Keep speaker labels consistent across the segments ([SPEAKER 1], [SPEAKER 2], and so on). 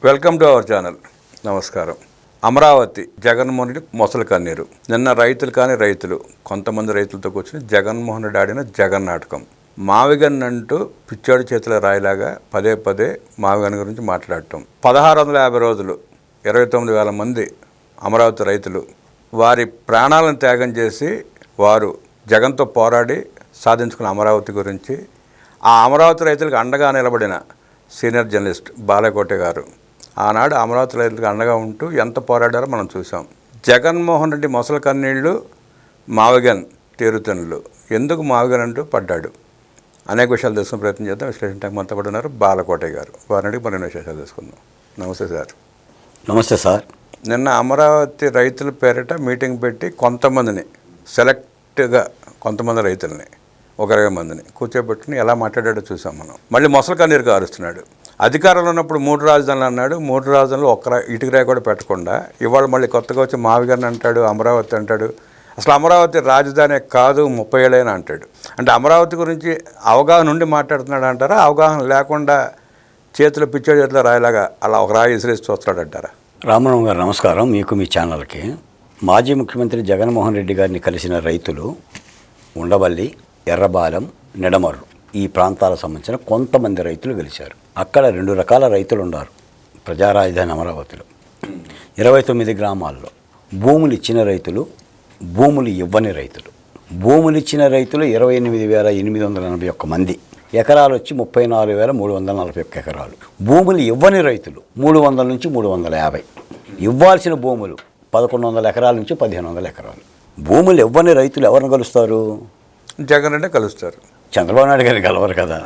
[SPEAKER 1] Welcome to our channel. నమస్కారం. అమరావతి జగన్మోహన్ రెడ్డి మొసలు కన్నీరు. నిన్న రైతులు కొంతమంది రైతులతో కూర్చొని జగన్మోహన్ రెడ్డి ఆడిన జగన్ నాటకం. మావిగన్ అంటూ పిచ్చాడు చేతుల రాయిలాగా పదే పదే మావిగన్ గురించి మాట్లాడటం. 1650 రోజులు 29,000 మంది అమరావతి రైతులు వారి ప్రాణాలను త్యాగం చేసి వారు జగన్తో పోరాడి సాధించుకున్న అమరావతి గురించి, ఆ అమరావతి రైతులకు అండగా నిలబడిన సీనియర్ జర్నలిస్ట్ బాలకోటె గారు ఆనాడు అమరావతి రైతులకు అండగా ఉంటూ ఎంత పోరాడారో మనం చూసాం. జగన్మోహన్ రెడ్డి మొసలు కన్నీళ్ళు, మావిగన్ తీరుతనులు. ఎందుకు మావిగన్ అంటూ పడ్డాడు? అనేక విషయాలు తెలుసుకునే ప్రయత్నం చేద్దాం. విశ్లేషించడానికి మనతో పాటు ఉన్నారు బాలకోటె గారు. వారిని అడిగి మరిన్ని విశేషాలు తెలుసుకుందాం. నమస్తే సార్.
[SPEAKER 2] నమస్తే సార్.
[SPEAKER 1] నిన్న అమరావతి రైతుల పేరిట మీటింగ్ పెట్టి కొంతమందిని సెలెక్ట్గా కొంతమంది రైతుల్ని 20 మందిని కూర్చోబెట్టుకుని ఎలా మాట్లాడాడో చూసాం మనం. మళ్ళీ మొసలు కన్నీరు కారుస్తున్నాడు. అధికారంలో ఉన్నప్పుడు 3 రాజధానులు అన్నాడు. 3 రాజధానులు ఒక్క ఇటుక రాయి కూడా పెట్టకుండా ఇవాళ మళ్ళీ కొత్తగా వచ్చి మావిగన్ అంటాడు, అమరావతి అంటాడు. అసలు అమరావతి రాజధాని కాదు 30 ఏళ్ళైనా అంటాడు. అంటే అమరావతి గురించి అవగాహన ఉండి మాట్లాడుతున్నాడు అంటారా, అవగాహన లేకుండా పిచ్చో చేతిలో రాయిలాగా అలా ఒక రాయి విసిరేసి చూస్తాడు అంటారా?
[SPEAKER 2] రామరావు గారు నమస్కారం. మీకు మీ ఛానల్కి. మాజీ ముఖ్యమంత్రి జగన్మోహన్ రెడ్డి గారిని కలిసిన రైతులు ఉండవల్లి, ఎర్రబాలెం, నిడమర్రు ఈ ప్రాంతాలకు సంబంధించిన కొంతమంది రైతులు గెలిచారు. అక్కడ 2 రకాల రైతులు ఉన్నారు ప్రజా రాజధాని అమరావతిలో. 29 గ్రామాల్లో భూములు ఇచ్చిన రైతులు, భూములు ఇవ్వని రైతులు. భూములు ఇచ్చిన రైతులు 28,881 మంది, ఎకరాలు వచ్చి 34,341 ఎకరాలు. భూములు ఇవ్వని రైతులు 300 నుంచి 350. ఇవ్వాల్సిన భూములు 1,100 ఎకరాల నుంచి 1,500 ఎకరాలు. భూములు ఇవ్వని రైతులు ఎవరిని కలుస్తారు?
[SPEAKER 1] జగన్ రెడ్డి కలుస్తారు.
[SPEAKER 2] చంద్రబాబు నాయుడు గారిని కలవరు కదా.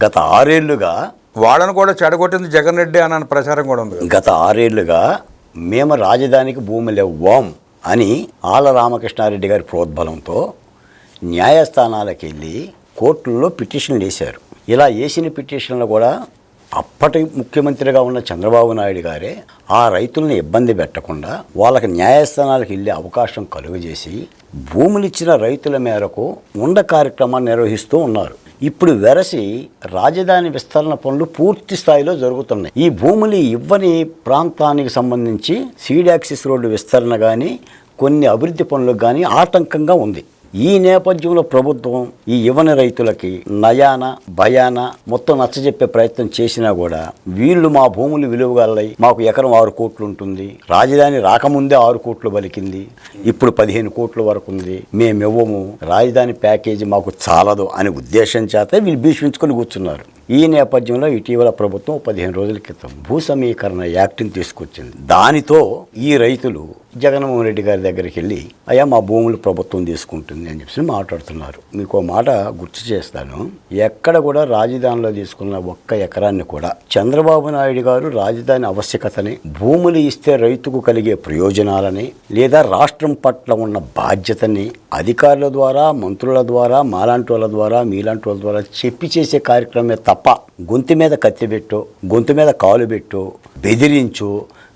[SPEAKER 2] గత 6 ఏళ్లుగా
[SPEAKER 1] వాళ్ళను కూడా చెడగొట్టింది జగన్ రెడ్డి అన్న ప్రచారం కూడా ఉంది.
[SPEAKER 2] గత 6 ఏళ్లుగా మేము రాజధానికి భూములు ఇవ్వం అని ఆళ్ల రామకృష్ణారెడ్డి గారి ప్రోద్బలంతో న్యాయస్థానాలకు వెళ్ళి కోర్టుల్లో పిటిషన్లు వేశారు. ఇలా వేసిన పిటిషన్లు కూడా అప్పటి ముఖ్యమంత్రిగా ఉన్న చంద్రబాబు నాయుడు గారే ఆ రైతుల్ని ఇబ్బంది పెట్టకుండా వాళ్ళకి న్యాయస్థానాలకు వెళ్ళే అవకాశం కలుగజేసి భూములు ఇచ్చిన రైతుల మేరకు ఉండ కార్యక్రమాన్ని నిర్వహిస్తూ ఉన్నారు. ఇప్పుడు వెరసి రాజధాని విస్తరణ పనులు పూర్తి స్థాయిలో జరుగుతున్నాయి. ఈ భూములు ఇవ్వని ప్రాంతానికి సంబంధించి సీడ్ యాక్సిస్ రోడ్డు విస్తరణ కానీ కొన్ని అభివృద్ధి పనులకు కానీ ఆటంకంగా ఉంది. ఈ నేపథ్యంలో ప్రభుత్వం ఈ యువన రైతులకి నయాన భయాన మొత్తం నచ్చజెప్పే ప్రయత్నం చేసినా కూడా వీళ్ళు మా భూములు విలువగలయి, మాకు ఎకరం 6 కోట్లు ఉంటుంది, రాజధాని రాకముందే 6 కోట్లు బలికింది, ఇప్పుడు 15 కోట్ల వరకు ఉంది, మేమివ్వము, రాజధాని ప్యాకేజీ మాకు చాలదు అనే ఉద్దేశం చేత వీళ్ళు భీష్మించుకొని కూర్చున్నారు. ఈ నేపథ్యంలో ఇటీవల ప్రభుత్వం 15 రోజుల క్రితం భూ సమీకరణ యాక్ట్ని తీసుకొచ్చింది. దానితో ఈ రైతులు జగన్మోహన్ రెడ్డి గారి దగ్గరికి వెళ్ళి అయ్యా మా భూములు ప్రభుత్వం తీసుకుంటుంది అని చెప్పి మాట్లాడుతున్నారు. మీకు మాట గుర్తు చేస్తాను. ఎక్కడ కూడా రాజధానిలో తీసుకున్న ఒక్క ఎకరాన్ని కూడా చంద్రబాబు నాయుడు గారు రాజధాని ఆవశ్యకతని, భూములు ఇస్తే రైతుకు కలిగే ప్రయోజనాలని లేదా రాష్ట్రం పట్ల ఉన్న బాధ్యతని అధికారుల ద్వారా, మంత్రుల ద్వారా, మాలాంటి వాళ్ళ ద్వారా, మీలాంటి వాళ్ళ ద్వారా చెప్పి చేసే కార్యక్రమమే తప్ప గొంతు మీద కత్తి పెట్టో, గొంతు మీద కాలు పెట్టో, బెదిరించో,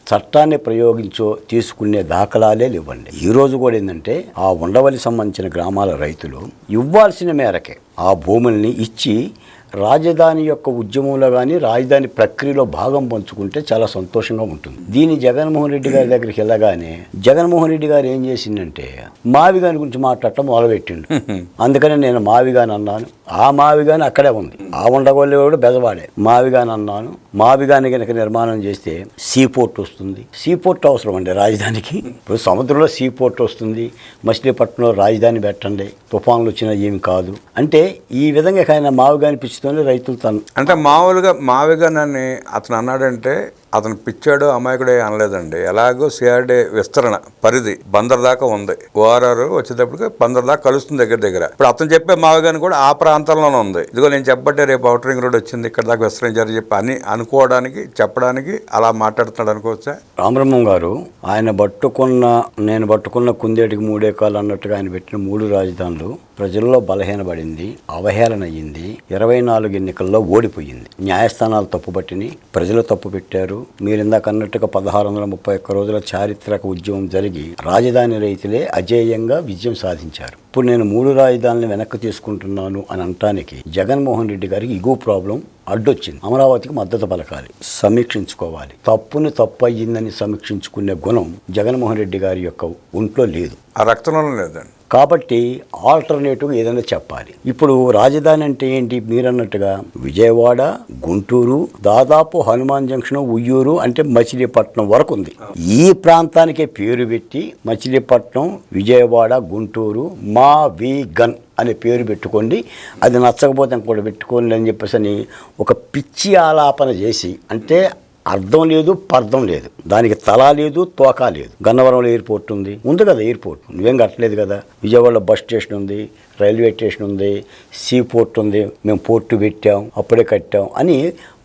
[SPEAKER 2] చట్టాన్ని ప్రయోగించో తీసుకునే దాఖలాలే లేవండి. ఈరోజు కూడా ఏంటంటే ఆ ఉండవల్లి సంబంధించిన గ్రామాల రైతులు ఇవ్వాల్సిన మేరకే ఆ భూముల్ని ఇచ్చి రాజధాని యొక్క ఉద్యమంలో కానీ రాజధాని ప్రక్రియలో భాగం పంచుకుంటే చాలా సంతోషంగా ఉంటుంది. దీన్ని జగన్మోహన్ రెడ్డి గారి దగ్గరికి వెళ్ళగానే జగన్మోహన్ రెడ్డి గారు ఏం చేసిందంటే మావిగాని గురించి మాట్లాడటం మొదలుపెట్టిండు. అందుకని నేను మావిగాని అన్నాను. ఆ మావిగాని అక్కడే ఉంది. ఆ ఉండగోళ్ళు కూడా బెజవాడే. మావిగాని అన్నాను. మావిగాని కనుక నిర్మాణం చేస్తే సీపోర్ట్ వస్తుంది. సీపోర్ట్ అవసరం అండి రాజధానికి. ఇప్పుడు సముద్రంలో సీపోర్ట్ వస్తుంది, మచిలీపట్నంలో రాజధాని పెట్టండి, తుఫాన్లు వచ్చినా ఏమి కాదు అంటే ఈ విధంగా ఆయన మావిగాని పిచ్చి రైతులు
[SPEAKER 1] అంటే మామూలుగా మావిగనని అతను అన్నాడంటే అతను పిచ్చాడు అమాయకుడే అనలేదండి. ఎలాగో సిఆర్డే విస్తరణ పరిధి బందర్ దాకా ఉంది. ఓఆర్ఆర్ వచ్చేటప్పటికి బందర్ దాకా కలుస్తుంది దగ్గర. ఇప్పుడు అతను చెప్పే మావిగని కూడా ఆ ప్రాంతంలోనే ఉంది. ఇదిగో నేను చెప్పబట్టే రేపు ఔటర్ రింగ్ రోడ్ వచ్చింది, ఇక్కడ దాకా విస్తరించారు చెప్పి అని అనుకోవడానికి, చెప్పడానికి అలా మాట్లాడుతున్నాడు అనుకోవచ్చా?
[SPEAKER 2] రామబ్రహ్మం గారు నేను పట్టుకున్న కుందేటికి 3 ఎకరాలు అన్నట్టుగా ఆయన పెట్టిన 3 రాజధానులు ప్రజల్లో బలహీనపడింది, అవహేళన అయ్యింది, 24 ఎన్నికల్లో ఓడిపోయింది. న్యాయస్థానాలు తప్పుపట్టిని, ప్రజలు తప్పు పెట్టారు. మీరు ఇందాక అన్నట్టుగా 1631 రోజుల చారిత్రక ఉద్యమం జరిగి రాజధాని రైతులే అజేయంగా విజయం సాధించారు. ఇప్పుడు నేను 3 రాజధానులను వెనక్కి తీసుకుంటున్నాను అని అనటానికి జగన్మోహన్ రెడ్డి గారికి ఇగో ప్రాబ్లం అడ్డొచ్చింది. అమరావతికి మద్దతు పలకాలి, సమీక్షించుకోవాలి. తప్పుని తప్పు అయ్యిందని సమీక్షించుకునే గుణం జగన్మోహన్ రెడ్డి గారి యొక్క ఒంట్లో లేదు,
[SPEAKER 1] ఆ రక్తంలో లేదండి.
[SPEAKER 2] కాబట్టి ఆల్టర్నేటివ్ ఏదైనా చెప్పాలి. ఇప్పుడు రాజధాని అంటే ఏంటి? మీరన్నట్టుగా విజయవాడ, గుంటూరు, దాదాపు హనుమాన్ జంక్షన్, ఉయ్యూరు అంటే మచిలీపట్నం వరకు ఉంది. ఈ ప్రాంతానికే పేరు పెట్టి మచిలీపట్నం, విజయవాడ, గుంటూరు మా వి గన్ అనే పేరు పెట్టుకోండి, అది నచ్చకపోతే ఇంకోటి పెట్టుకోండి అని చెప్పేసి అని ఒక పిచ్చి ఆలాపన చేసి, అంటే అర్థం లేదు, పర్థం లేదు, దానికి తల లేదు, తోక లేదు. గన్నవరంలో ఎయిర్పోర్ట్ ఉంది కదా, ఎయిర్పోర్ట్ నువ్వేం కట్టలేదు కదా. విజయవాడలో బస్ స్టేషన్ ఉంది, రైల్వే స్టేషన్ ఉంది, సీ పోర్ట్ ఉంది, మేము పోర్టు పెట్టాం, అప్పుడే కట్టాం అని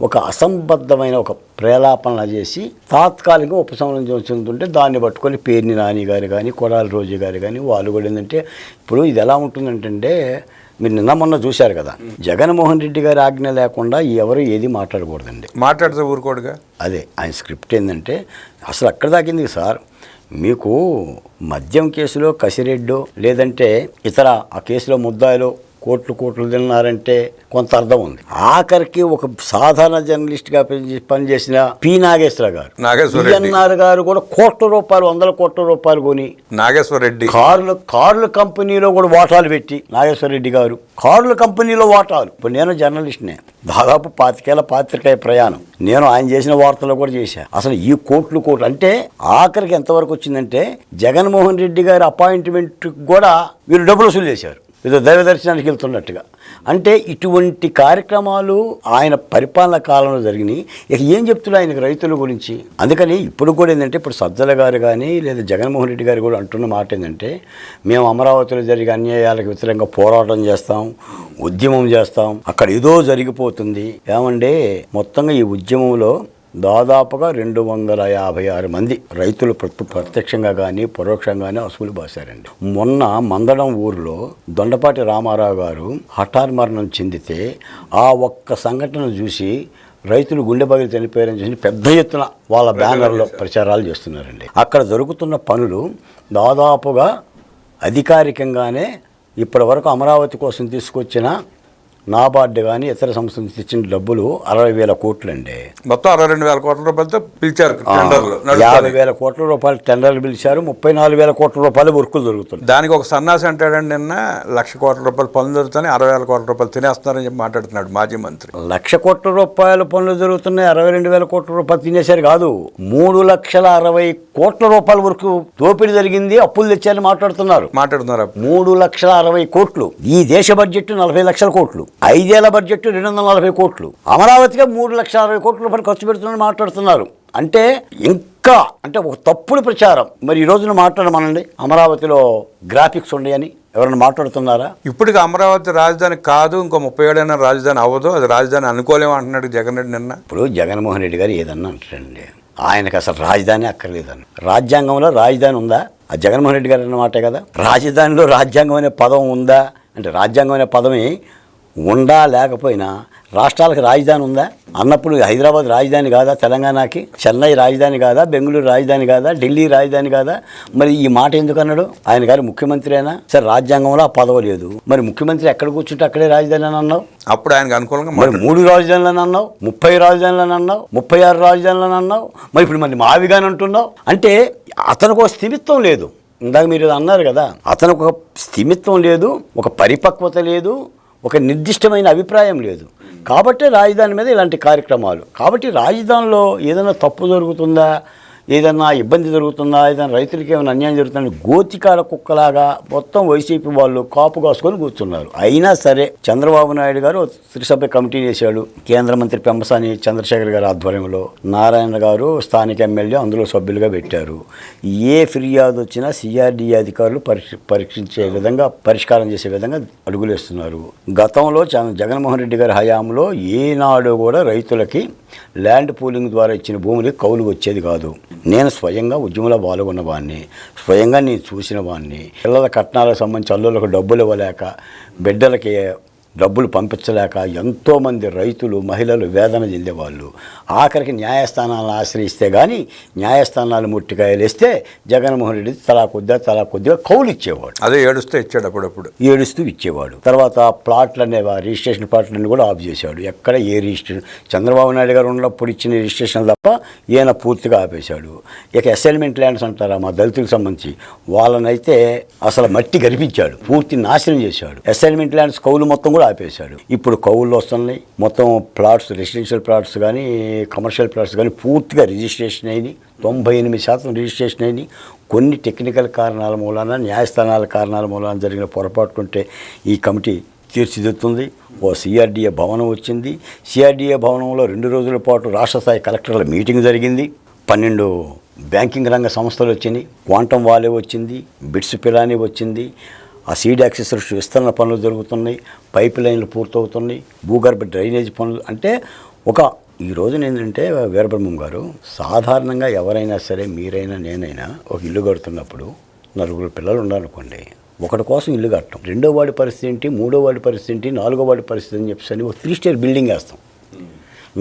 [SPEAKER 2] ఒక అసంబద్ధమైన ఒక ప్రేలాపన చేసి తాత్కాలికంగా ఉపశమనం చెందుతుంటే దాన్ని పట్టుకొని పేర్ని నాని గారు కానీ, కొడాలి రోజు గారు కానీ వాళ్ళు కూడా ఏంటంటే, ఇప్పుడు ఇది ఎలా ఉంటుందంటే, మీరు నిన్న మొన్న చూశారు కదా, జగన్మోహన్ రెడ్డి గారి ఆజ్ఞ లేకుండా ఎవరు ఏది మాట్లాడకూడదండి.
[SPEAKER 1] మాట్లాడితే ఊరుకోడుగా.
[SPEAKER 2] అదే ఆయన స్క్రిప్ట్ ఏంటంటే, అసలు అక్కడ దాకింది సార్. మీకు మద్యం కేసులో కసిరెడ్డో లేదంటే ఇతర ఆ కేసులో ముద్దాయిలో కోట్లు తిన్నారంటే కొంత అర్థం ఉంది. ఆఖరికి ఒక సాధారణ జర్నలిస్ట్గా పనిచేసిన పి నాగేశ్వర గారు, పిఎన్ఆర్ గారు కూడా ₹100, 100 కోట్ల రూపాయలు కొని
[SPEAKER 1] నాగేశ్వర రెడ్డి
[SPEAKER 2] కార్ల కంపెనీలో కూడా వాటాలు పెట్టి, నాగేశ్వర రెడ్డి గారు కార్ల కంపెనీలో వాటాలు. ఇప్పుడు నేను జర్నలిస్ట్నే, దాదాపు 25 ఏళ్ల పాత్రికేయ ప్రయాణం. నేను ఆయన చేసిన వార్తలు కూడా చేశాను. అసలు ఈ కోట్లు అంటే ఆఖరికి ఎంతవరకు వచ్చిందంటే, జగన్మోహన్ రెడ్డి గారి అపాయింట్మెంట్ కూడా వీళ్ళు డబ్బులు వసూలు చేశారు, ఏదో దైవ దర్శనానికి వెళ్తున్నట్టుగా. అంటే ఇటువంటి కార్యక్రమాలు ఆయన పరిపాలన కాలంలో జరిగినాయి. ఇక ఏం చెప్తున్నా ఆయనకు రైతుల గురించి. అందుకని ఇప్పుడు కూడా ఏంటంటే, ఇప్పుడు సజ్జల గారు కానీ లేదా జగన్మోహన్ రెడ్డి గారు కూడా అంటున్న మాట ఏంటంటే, మేము అమరావతిలో జరిగే అన్యాయాలకు వ్యతిరేకంగా పోరాటం చేస్తాం, ఉద్యమం చేస్తాం, అక్కడ ఏదో జరిగిపోతుంది. ఏమంటే మొత్తంగా ఈ ఉద్యమంలో దాదాపుగా 256 మంది రైతులు ప్రత్యక్షంగా కానీ పరోక్షంగా కానీ అసూలు బాసారండి. మొన్న మందడం ఊరిలో దొండపాటి రామారావు గారు హఠాన్ మరణం చెందితే ఆ ఒక్క సంఘటన చూసి రైతులు గుండె పగిలి చనిపోయారని చూసి పెద్ద ఎత్తున వాళ్ళ బ్యానర్లో ప్రచారాలు చేస్తున్నారండి. అక్కడ జరుగుతున్న పనులు దాదాపుగా అధికారికంగానే ఇప్పటి వరకు అమరావతి కోసం తీసుకొచ్చిన నాబార్డు కానీ ఇతర సంస్థ నుంచి ఇచ్చిన డబ్బులు 60,000 కోట్లు అండి.
[SPEAKER 1] మొత్తం 62,000 కోట్ల రూపాయలతో పిలిచారు.
[SPEAKER 2] 50,000 కోట్ల రూపాయలు టెండర్లు పిలిచారు, 34,000 కోట్ల రూపాయలు వర్కులు జరుగుతుంది.
[SPEAKER 1] దానికి ఒక సన్నాసి అంటాడండి, నిన్న 1,00,000 కోట్ల రూపాయలు పనులు జరుగుతున్నాయి, 60,000 కోట్ల రూపాయలు తినేస్తున్నారని చెప్పి మాట్లాడుతున్నాడు మాజీ మంత్రి.
[SPEAKER 2] 1,00,000 కోట్ల రూపాయల పనులు జరుగుతున్నాయి, 62,000 కోట్ల రూపాయలు తినేశారు కాదు, 3,60,000 కోట్ల రూపాయల వరకు దోపిడీ జరిగింది, అప్పులు తెచ్చారని మాట్లాడుతున్నారు. 3,60,000 కోట్లు. ఈ దేశ బడ్జెట్ 40 లక్షల కోట్లు, 5 ఏళ్ల బడ్జెట్ 240 కోట్లు. అమరావతిగా 3,60,000 కోట్ల రూపాయలు ఖర్చు పెడుతున్నారని మాట్లాడుతున్నారు. అంటే ఇంకా అంటే ఒక తప్పుడు ప్రచారం. మరి ఈ రోజున మాట్లాడమనండి, అమరావతిలో గ్రాఫిక్స్ ఉన్నాయని ఎవరైనా మాట్లాడుతున్నారా?
[SPEAKER 1] ఇప్పటికి అమరావతి రాజధాని కాదు, ఇంకో 30 ఏళ్ళైనా రాజధాని అవ్వదు, అది రాజధాని అనుకోలేము అంటున్నాడు జగన్ రెడ్డి నిన్న.
[SPEAKER 2] ఇప్పుడు జగన్మోహన్ రెడ్డి గారు ఏదన్నా అంటారండి, ఆయనకు అసలు రాజధాని అక్కర్లేదని. రాజ్యాంగంలో రాజధాని ఉందా? ఆ జగన్మోహన్ రెడ్డి గారు అన్నమాటే కదా. రాజధానిలో రాజ్యాంగం అనే పదం ఉందా అంటే, రాజ్యాంగం అనే పదమే ఉండా లేకపోయినా రాష్ట్రాలకు రాజధాని ఉందా అన్నప్పుడు హైదరాబాద్ రాజధాని కాదా తెలంగాణకి? చెన్నై రాజధాని కాదా? బెంగళూరు రాజధాని కాదా? ఢిల్లీ రాజధాని కాదా? మరి ఈ మాట ఎందుకు అన్నాడు? ఆయన గారు ముఖ్యమంత్రి అయినా సరే రాజ్యాంగంలో ఆ పదవి లేదు, మరి ముఖ్యమంత్రి ఎక్కడ కూర్చుంటే అక్కడే రాజధాని అని అన్నావు.
[SPEAKER 1] అప్పుడు ఆయనకు అనుకూలంగా
[SPEAKER 2] మరి 3 రాజధానులని అన్నావు, 30 రాజధానులని అన్నావు, 36 రాజధానులని అన్నావు, మరి ఇప్పుడు మళ్ళీ మావిగాని అంటున్నావు. అంటే అతనికి ఒక స్థిమిత్వం లేదు. ఇందాక మీరు అన్నారు కదా, అతనికి ఒక స్థిమిత్వం లేదు, ఒక పరిపక్వత లేదు, ఒక నిర్దిష్టమైన అభిప్రాయం లేదు. కాబట్టి రాజధాని మీద ఇలాంటి కార్యక్రమాలు. కాబట్టి రాజధానిలో ఏదైనా తప్పు జరుగుతుందా, ఏదైనా ఇబ్బంది జరుగుతుందా, ఏదైనా రైతులకి ఏమైనా అన్యాయం జరుగుతుందని గోతికాల కుక్కలాగా మొత్తం వైసీపీ వాళ్ళు కాపు కాసుకొని కూర్చున్నారు. అయినా సరే చంద్రబాబు నాయుడు గారు త్రిసభ్య కమిటీ వేశాడు. కేంద్ర మంత్రి పెంబసాని చంద్రశేఖర్ గారి ఆధ్వర్యంలో నారాయణ గారు స్థానిక ఎమ్మెల్యే అందులో సభ్యులుగా పెట్టారు. ఏ ఫిర్యాదు వచ్చినా సిఆర్డీఏ అధికారులు పరీక్షించే విధంగా, పరిష్కారం చేసే విధంగా అడుగులేస్తున్నారు. గతంలో జగన్మోహన్ రెడ్డి గారి హయాంలో ఏనాడు కూడా రైతులకి ల్యాండ్ పూలింగ్ ద్వారా ఇచ్చిన భూములకి కౌలు వచ్చేది కాదు. నేను స్వయంగా ఉద్యమంలో పాల్గొన్న వాడిని, స్వయంగా నేను చూసిన వాడిని. పిల్లల కట్నాలకు సంబంధించి అల్లులకు డబ్బులు ఇవ్వలేక, బిడ్డలకి డబ్బులు పంపించలేక ఎంతోమంది రైతులు, మహిళలు వేదన చెందేవాళ్ళు. ఆఖరికి న్యాయస్థానాలను ఆశ్రయిస్తే కానీ న్యాయస్థానాలు ముట్టికాయలు వేస్తే జగన్మోహన్ రెడ్డి తలా కొద్దిగా కౌలు ఇచ్చేవాడు.
[SPEAKER 1] అదే ఏడుస్తూ ఇచ్చాడు, అప్పుడప్పుడు
[SPEAKER 2] ఏడుస్తూ ఇచ్చేవాడు. తర్వాత ప్లాట్లు అనేవి రిజిస్ట్రేషన్ ప్లాట్లన్నీ కూడా ఆఫ్ చేశాడు. ఎక్కడ ఏ రిజిస్ట్రేషన్, చంద్రబాబు నాయుడు గారు ఉన్నప్పుడు ఇచ్చిన రిజిస్ట్రేషన్ తప్ప ఈయన పూర్తిగా ఆపేశాడు. ఇక అసైన్మెంట్ ల్యాండ్స్ అంటారా మా దళితులకు సంబంధించి, వాళ్ళనైతే అసలు మట్టి గరిపించాడు, పూర్తి నాశనం చేశాడు. అసైన్మెంట్ ల్యాండ్స్ కౌలు మొత్తం కూడా ఆపేశాడు. ఇప్పుడు కౌళ్ళు వస్తున్నాయి, మొత్తం ప్లాట్స్, రెసిడెన్షియల్ ప్లాట్స్ కానీ కమర్షియల్ ప్లాట్స్ కానీ పూర్తిగా రిజిస్ట్రేషన్ అయినాయి. 98% రిజిస్ట్రేషన్ అయినాయి. కొన్ని టెక్నికల్ కారణాల మూలాన, న్యాయస్థానాల కారణాల మూలాన జరిగిన పొరపాటుకుంటే ఈ కమిటీ తీర్చిదిద్దుతుంది. ఓ సిఆర్డీఏ భవనం వచ్చింది. సిఆర్డీఏ భవనంలో 2 రోజుల పాటు రాష్ట్ర స్థాయి కలెక్టర్ల మీటింగ్ జరిగింది. 12 బ్యాంకింగ్ రంగ సంస్థలు వచ్చినాయి. క్వాంటమ్ వాలే వచ్చింది, బిట్స్ పిలానీ వచ్చింది. ఆ సీడ్ యాక్సెస్ విస్తరణ పనులు జరుగుతున్నాయి, పైప్ లైన్లు పూర్తవుతున్నాయి, భూగర్భ డ్రైనేజ్ పనులు. అంటే ఈ రోజున ఏంటంటే వీరబ్రహ్మం గారు, సాధారణంగా ఎవరైనా సరే, మీరైనా నేనైనా ఒక ఇల్లు కడుతున్నప్పుడు 4 పిల్లలు ఉండాలనుకోండి, ఒకటి కోసం ఇల్లు కట్టడం, 2వ వాడి పరిస్థితి ఏంటి, 3వ వాడి పరిస్థితి ఏంటి, 4వ వాడి పరిస్థితి అని చెప్పేసి ఒక 3 స్టేర్ బిల్డింగ్ వేస్తాం.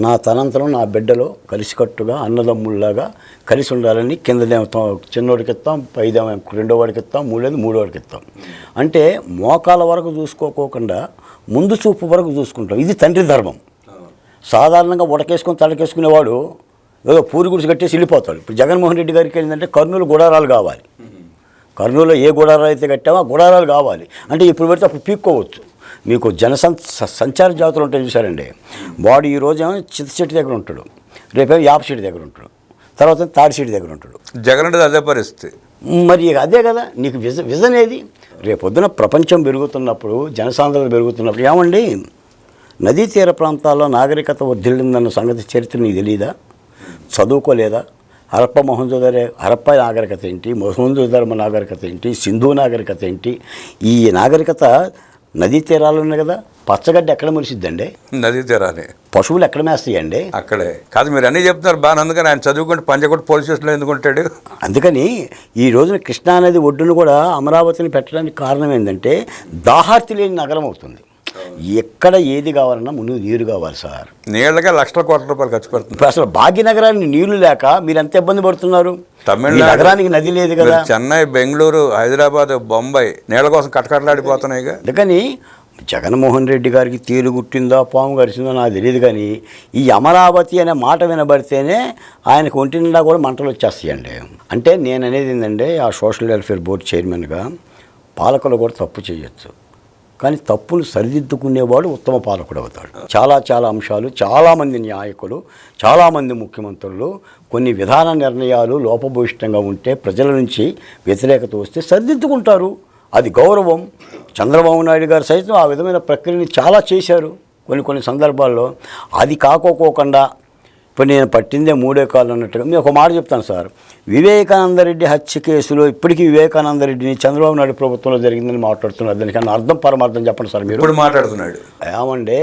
[SPEAKER 2] నా తనంతరం నా బిడ్డలో కలిసికట్టుగా అన్నదమ్ముల్లాగా కలిసి ఉండాలని కిందదేమో చిన్నోడికి ఇస్తాం, పైదేమో 2వ వాడికి ఇస్తాం, 3వ వాడికి ఇస్తాం. అంటే మోకాల వరకు చూసుకోకుండా ముందు చూపు వరకు చూసుకుంటాం. ఇది తండ్రి ధర్మం. సాధారణంగా ఉడకేసుకొని తడకేసుకునేవాడు ఏదో పూరి గుడిసి కట్టేసి వెళ్ళిపోతాడు. ఇప్పుడు జగన్మోహన్ రెడ్డి గారికి ఏంటంటే కర్నూలు గుడారాలు కావాలి. కర్నూలులో ఏ గుడారాలు అయితే కట్టామో ఆ గుడారాలు కావాలి. అంటే ఇప్పుడు పెడితే అప్పుడు పీక్కోవచ్చు. మీకు సంచార జాతులు ఉంటాయి చూసారండి. వాడు ఈ రోజు ఏమో చిత్తచెట్టు దగ్గర ఉంటాడు, రేపేమో యాప చెట్టు దగ్గర ఉంటాడు, తర్వాత తాడి చెట్టు దగ్గర ఉంటాడు.
[SPEAKER 1] జగన్ అంటే అదే పరిస్థితి.
[SPEAKER 2] మరి అదే కదా నీకు విజన్ ఏది? రేపొద్దున ప్రపంచం పెరుగుతున్నప్పుడు, జనసాంద్రత పెరుగుతున్నప్పుడు, ఏమండి నదీ తీర ప్రాంతాల్లో నాగరికత వర్ధిల్లిందన్న సంగతి చరిత్ర నీకు తెలియదా? చదువుకోలేదా? హరప్ప నాగరికత ఏంటి, మొహంజోదరో నాగరికత ఏంటి, సింధు నాగరికత ఏంటి? ఈ నాగరికత నదీ తీరాలున్నాయి కదా. పచ్చగడ్డ ఎక్కడ మురిసిద్దండి? నదీ తీరాలి. పశువులు ఎక్కడ మేస్తాయండి? అక్కడే. కాదు, మీరు అన్నీ చెప్తున్నారు బాగా, అందుకని ఆయన చదువుకుంటే పంజగుట్ట పోలీస్ స్టేషన్లో ఎందుకుంటాడు? అందుకని ఈ రోజున కృష్ణానది ఒడ్డును కూడా అమరావతిని పెట్టడానికి కారణం ఏంటంటే దాహార్తి లేని నగరం అవుతుంది. ఎక్కడ ఏది కావాలన్నా ముందు నీరు కావాలి సార్. నీళ్ళకే లక్షల కోట్ల రూపాయలు ఖర్చు పెడుతుంది. ఇప్పుడు అసలు భాగ్యనగరానికి నీళ్లు లేక మీరు ఎంత ఇబ్బంది పడుతున్నారు? తమిళనాడు నగరానికి నది లేదు కదా. చెన్నై, బెంగళూరు, హైదరాబాద్, బొంబాయి నీళ్ళ కోసం కటకటలాడిపోతున్నాయి. అందుకని జగన్మోహన్ రెడ్డి గారికి తేలు గుట్టిందో పాము గరిచిందో నాకు తెలియదు, కానీ ఈ అమరావతి అనే మాట వినబడితేనే ఆయనకు ఒంటి నిండా కూడా మంటలు వచ్చేస్తాయండి. అంటే నేను అనేది ఏంటంటే, ఆ సోషల్ వెల్ఫేర్ బోర్డు చైర్మన్గా పాలకులు కూడా తప్పు చేయొచ్చు, కానీ తప్పులు సరిదిద్దుకునేవాడు ఉత్తమ పాలకుడు అవుతాడు. చాలా అంశాలు, చాలామంది నాయకులు, చాలామంది ముఖ్యమంత్రులు కొన్ని విధాన నిర్ణయాలు లోపభూయిష్టంగా ఉంటే ప్రజల నుంచి వ్యతిరేకత వస్తే సరిదిద్దుకుంటారు. అది గౌరవం. చంద్రబాబు నాయుడు గారు సైతం ఆ విధమైన ప్రక్రియని చాలా చేశారు కొన్ని సందర్భాల్లో. అది కాకోకుండా ఇప్పుడు నేను పట్టిందే 3 కాళ్ళు అన్నట్టుగా నేను ఒక మాట చెప్తాను సార్. వివేకానందరెడ్డి హత్య కేసులో ఇప్పటికీ వివేకానందరెడ్డిని చంద్రబాబు నాయుడు ప్రభుత్వంలో జరిగిందని మాట్లాడుతున్నారు. దానికన్నా అర్థం పరమార్థం చెప్పండి సార్. మీరు ఇప్పుడు మాట్లాడుతున్నాడు ఏమంటే,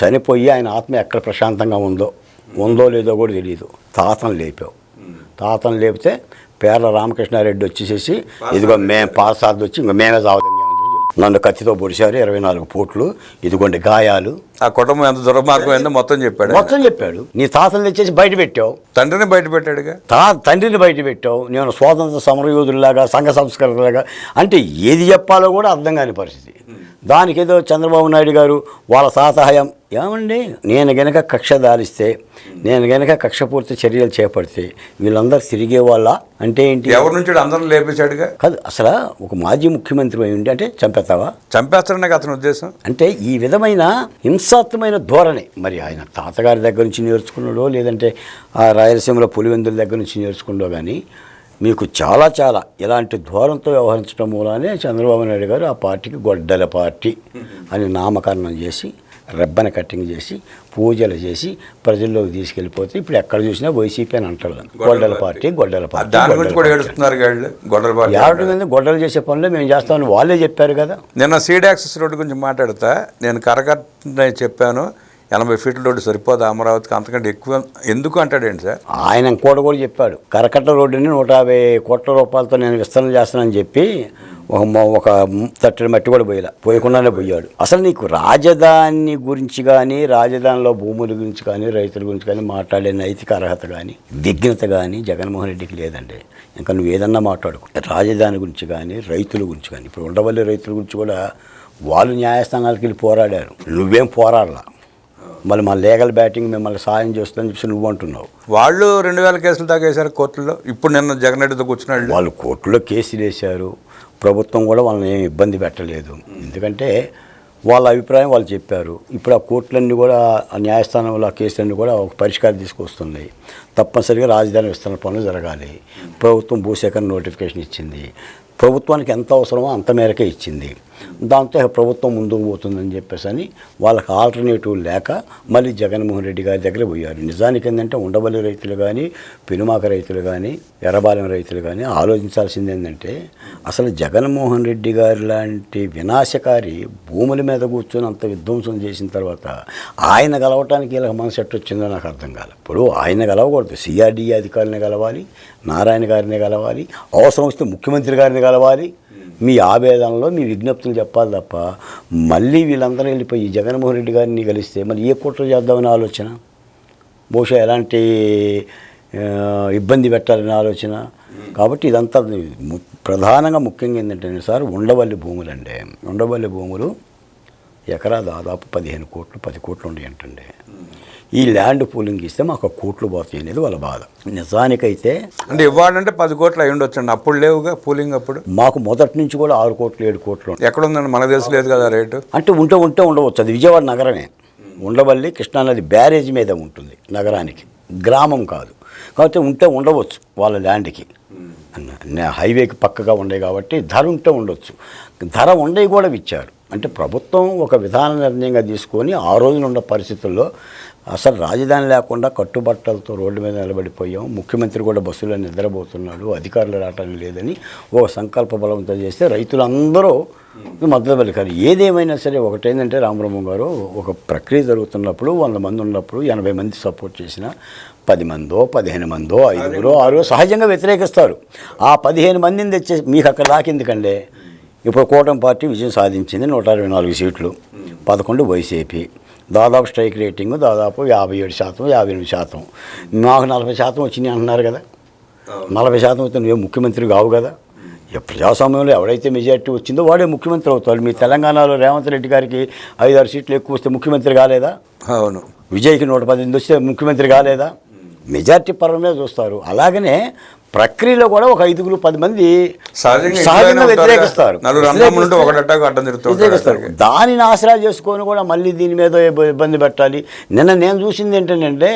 [SPEAKER 2] చనిపోయి ఆయన ఆత్మ ఎక్కడ ప్రశాంతంగా ఉందో లేదో కూడా తెలియదు. తాతను లేపితే పేర్ల రామకృష్ణారెడ్డి వచ్చేసేసి ఇదిగో మేము పాసార్ది వచ్చి ఇంకో మేమే చావుతాం, నన్ను కత్తితో పొడిచారు, 24 పోట్లు, ఇదిగోండి గాయాలు. ఆ కుటుంబం ఎంత దుర్మార్గం మొత్తం చెప్పాడు. నీ తాతను తెచ్చేసి బయట పెట్టావు, తండ్రిని బయట పెట్టాడుగా. తండ్రిని బయట పెట్టావు. నేను స్వాతంత్ర సమరయోధుల్లాగా, సంఘ సంస్కృతులాగా, అంటే ఏది చెప్పాలో కూడా అర్థం కాని పరిస్థితి. దానికేదో చంద్రబాబు నాయుడు గారు వాళ్ళ తాతహయం. ఏమండి, నేను గనక కక్ష దాలిస్తే, నేను గనక కక్షపూర్తి చర్యలు చేపడితే వీళ్ళందరూ తిరిగే వాళ్ళ అంటే ఏంటి? ఎవరి నుంచి అందరూ లేపేశాడుగా కాదు. అసలు ఒక మాజీ ముఖ్యమంత్రి అయి ఉండి అంటే చంపేస్తారనే అతని ఉద్దేశం. అంటే ఈ విధమైన హింసాత్మకమైన ధోరణి మరి ఆయన తాతగారి దగ్గర నుంచి నేర్చుకున్నాడో, లేదంటే ఆ రాయలసీమలో పులివెందుల దగ్గర నుంచి నేర్చుకున్నాడో, కానీ మీకు చాలా ఇలాంటి ధోరణితో వ్యవహరించడం మూలానే చంద్రబాబు నాయుడు గారు ఆ పార్టీకి గొడ్డల పార్టీ అని నామకరణం చేసి, రెబ్బన కట్టింగ్ చేసి, పూజలు చేసి ప్రజల్లోకి తీసుకెళ్ళిపోతే ఇప్పుడు ఎక్కడ చూసినా వైసీపీ అని అంటారు. గొడ్డల పార్టీ. గొడ్డలు చేసే పనులు మేము చేస్తామని వాళ్ళే చెప్పారు కదా. నిన్న సీడ్ యాక్సెస్ రోడ్డు గురించి మాట్లాడుతా నేను కరకట్ట చెప్పాను.
[SPEAKER 1] 80 ఫీట్ల రోడ్డు సరిపోదు అమరావతికి, అంతకంటే ఎక్కువ ఎందుకు అంటాడేంటి సార్?
[SPEAKER 2] ఆయన ఇంకోటి కూడా చెప్పాడు, కరకట్ట రోడ్డుని 150 కోట్ల రూపాయలతో నేను విస్తరణ చేస్తానని చెప్పి ఒక తట్టడి మట్టి కూడా పోయకుండానే పోయాడు. అసలు నీకు రాజధాని గురించి కానీ, రాజధానిలో భూముల గురించి కానీ, రైతుల గురించి కానీ మాట్లాడే నైతిక అర్హత కానీ, విఘ్నత కానీ జగన్మోహన్ రెడ్డికి లేదండి. ఇంకా నువ్వు ఏదన్నా మాట్లాడుకో, రాజధాని గురించి కానీ, రైతుల గురించి కానీ. ఇప్పుడు ఉండవల్లి రైతుల గురించి కూడా వాళ్ళు న్యాయస్థానాలకు వెళ్ళి పోరాడారు, నువ్వేం పోరాడలా. మళ్ళీ మా లీగల్ బ్యాటింగ్ మిమ్మల్ని సాయం చేస్తుందని చెప్పి నువ్వు అంటున్నావు.
[SPEAKER 1] వాళ్ళు 2000 కేసులు దాకా వేశారు కోర్టులో. ఇప్పుడు నిన్న జగన్ రెడ్డితో కూర్చున్నాడు.
[SPEAKER 2] వాళ్ళు కోర్టులో కేసులు వేశారు, ప్రభుత్వం కూడా వాళ్ళని ఏమి ఇబ్బంది పెట్టలేదు. ఎందుకంటే వాళ్ళ అభిప్రాయం వాళ్ళు చెప్పారు. ఇప్పుడు ఆ కోర్టులన్నీ కూడా, ఆ న్యాయస్థానంలో ఆ కేసులన్నీ కూడా ఒక పరిష్కారం తీసుకొస్తున్నాయి. తప్పనిసరిగా రాజధాని విస్తరణ పనులు జరగాలి. ప్రభుత్వం భూసేకరణ నోటిఫికేషన్ ఇచ్చింది, ప్రభుత్వానికి ఎంత అవసరమో అంత మేరకే ఇచ్చింది. దాంతో ప్రభుత్వం ముందుకు పోతుందని చెప్పేసి అని వాళ్ళకి ఆల్టర్నేటివ్ లేక మళ్ళీ జగన్మోహన్ రెడ్డి గారి దగ్గర పోయారు. నిజానికి ఏంటంటే ఉండవల్లి రైతులు కానీ, పెనుమాక రైతులు కానీ, ఎర్రబాలెం రైతులు కానీ ఆలోచించాల్సింది ఏంటంటే, అసలు జగన్మోహన్ రెడ్డి గారి లాంటి వినాశకారి భూముల మీద కూర్చొని అంత విధ్వంసం చేసిన తర్వాత ఆయన గెలవటానికి ఇలా మనసు ఎట్టొచ్చిందో నాకు అర్థం కాదు. ఇప్పుడు ఆయన గెలవకూడదు, సిఆర్డీఏ అధికారులని గెలవాలి, నారాయణ గారిని గెలవాలి, అవసరం వస్తే ముఖ్యమంత్రి గారిని గెలవాలి. మీ ఆవేదనలో మీ విజ్ఞప్తులు చెప్పాలి తప్ప మళ్ళీ వీళ్ళందరూ వెళ్ళిపోయి జగన్మోహన్ రెడ్డి గారిని కలిస్తే మళ్ళీ ఏ కుట్ర చేద్దామని ఆలోచన, బహుశా ఎలాంటి ఇబ్బంది పెట్టాలని ఆలోచన. కాబట్టి ఇదంతా ప్రధానంగా ముఖ్యంగా ఏంటంటే సార్, ఉండవల్లి భూములు అండి. ఉండవల్లి భూములు ఎకరా దాదాపు 15 కోట్లు 10 కోట్లు ఉండేయంటండి. ఈ ల్యాండ్ పూలింగ్ ఇస్తే మాకు 1 కోట్లు పోతాయి అనేది వాళ్ళ బాధ. నిజానికైతే
[SPEAKER 1] అంటే ఇవ్వాలంటే 10 కోట్లు అయి ఉండొచ్చండి. అప్పుడు లేవుగా పూలింగ్. అప్పుడు
[SPEAKER 2] మాకు మొదటి నుంచి కూడా 6 కోట్లు 7 కోట్లు.
[SPEAKER 1] ఎక్కడ ఉందండి? మనకు తెలియలేదు కదా రేటు.
[SPEAKER 2] అంటే ఉంటే ఉండవచ్చు. అది విజయవాడ నగరమే. ఉండవల్లి కృష్ణానది బ్యారేజ్ మీద ఉంటుంది, నగరానికి, గ్రామం కాదు. కాబట్టి ఉండవచ్చు వాళ్ళ ల్యాండ్కి. హైవేకి పక్కగా ఉండే కాబట్టి ధర ఉండొచ్చు. ధర ఉండేవి కూడా ఇచ్చారు. అంటే ప్రభుత్వం ఒక విధాన నిర్ణయంగా తీసుకొని ఆ రోజున ఉన్న పరిస్థితుల్లో అసలు రాజధాని లేకుండా కట్టుబట్టలతో రోడ్డు మీద నిలబడిపోయాం. ముఖ్యమంత్రి కూడా బస్సులో నిద్రపోతున్నాడు, అధికారులు రావటానికి లేదని ఒక సంకల్ప బలంతో చేస్తే రైతులందరూ మద్దతు పలికారు. ఏదేమైనా సరే ఒకటేంటంటే రామబ్రహ్మం గారు, ఒక ప్రక్రియ జరుగుతున్నప్పుడు 100 మంది ఉన్నప్పుడు 80 మంది సపోర్ట్ చేసిన 10 మందో 15 మందో 5 6 సహజంగా వ్యతిరేకిస్తారు. ఆ 15 మందిని తెచ్చే మీకు అక్కడ దాకెందుకండి? ఇప్పుడు కూటమి పార్టీ విజయం సాధించింది, 124 సీట్లు, 11 వైసీపీ. దాదాపు స్ట్రైక్ రేటింగ్ దాదాపు 57%, 58%. మాకు 40% వచ్చినాయి అంటున్నారు కదా. 40% వస్తే నువ్వే ముఖ్యమంత్రి కావు కదా. ప్రజాస్వామ్యంలో ఎవడైతే మెజారిటీ వచ్చిందో వాడే ముఖ్యమంత్రి అవుతాడు. మీ తెలంగాణలో రేవంత్ రెడ్డి గారికి 5-6 సీట్లు ఎక్కువ వస్తే ముఖ్యమంత్రి కాలేదా?
[SPEAKER 1] అవును.
[SPEAKER 2] విజయ్కి 118 వస్తే ముఖ్యమంత్రి కాలేదా? మెజారిటీ పరంగా చూస్తారు. అలాగనే ప్రక్రియలో కూడా ఒక 5-10 మంది సహజంగా వ్యతిరేకిస్తారు. దానిని ఆసరా చేసుకొని కూడా మళ్ళీ దీని మీద ఇబ్బంది పెట్టాలి. నిన్న నేను చూసింది ఏంటంటే,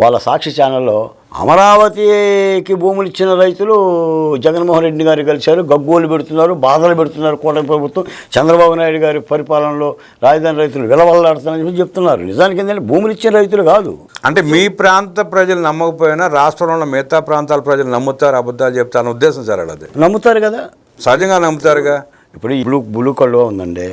[SPEAKER 2] వాళ్ళ సాక్షి ఛానల్లో అమరావతికి భూములు ఇచ్చిన రైతులు జగన్మోహన్ రెడ్డి గారు కలిశారు, గగ్గోలు పెడుతున్నారు, బాధలు పెడుతున్నారు. కూటమి ప్రభుత్వం చంద్రబాబు నాయుడు గారి పరిపాలనలో రాజధాని రైతులు విలవల్లాడుతున్నారని చెప్పి చెప్తున్నారు. నిజానికి ఏంటంటే భూములు ఇచ్చిన రైతులు కాదు.
[SPEAKER 1] అంటే మీ ప్రాంత ప్రజలు నమ్మకపోయినా రాష్ట్రంలో మిగతా ప్రాంతాల ప్రజలు నమ్ముతారు, అబద్ధాలు చెప్తారని ఉద్దేశం సార్. అది నమ్ముతారు
[SPEAKER 2] కదా,
[SPEAKER 1] సహజంగా నమ్ముతారుగా.
[SPEAKER 2] ఇప్పుడు బ్లూ కళ్ళు ఉందండి,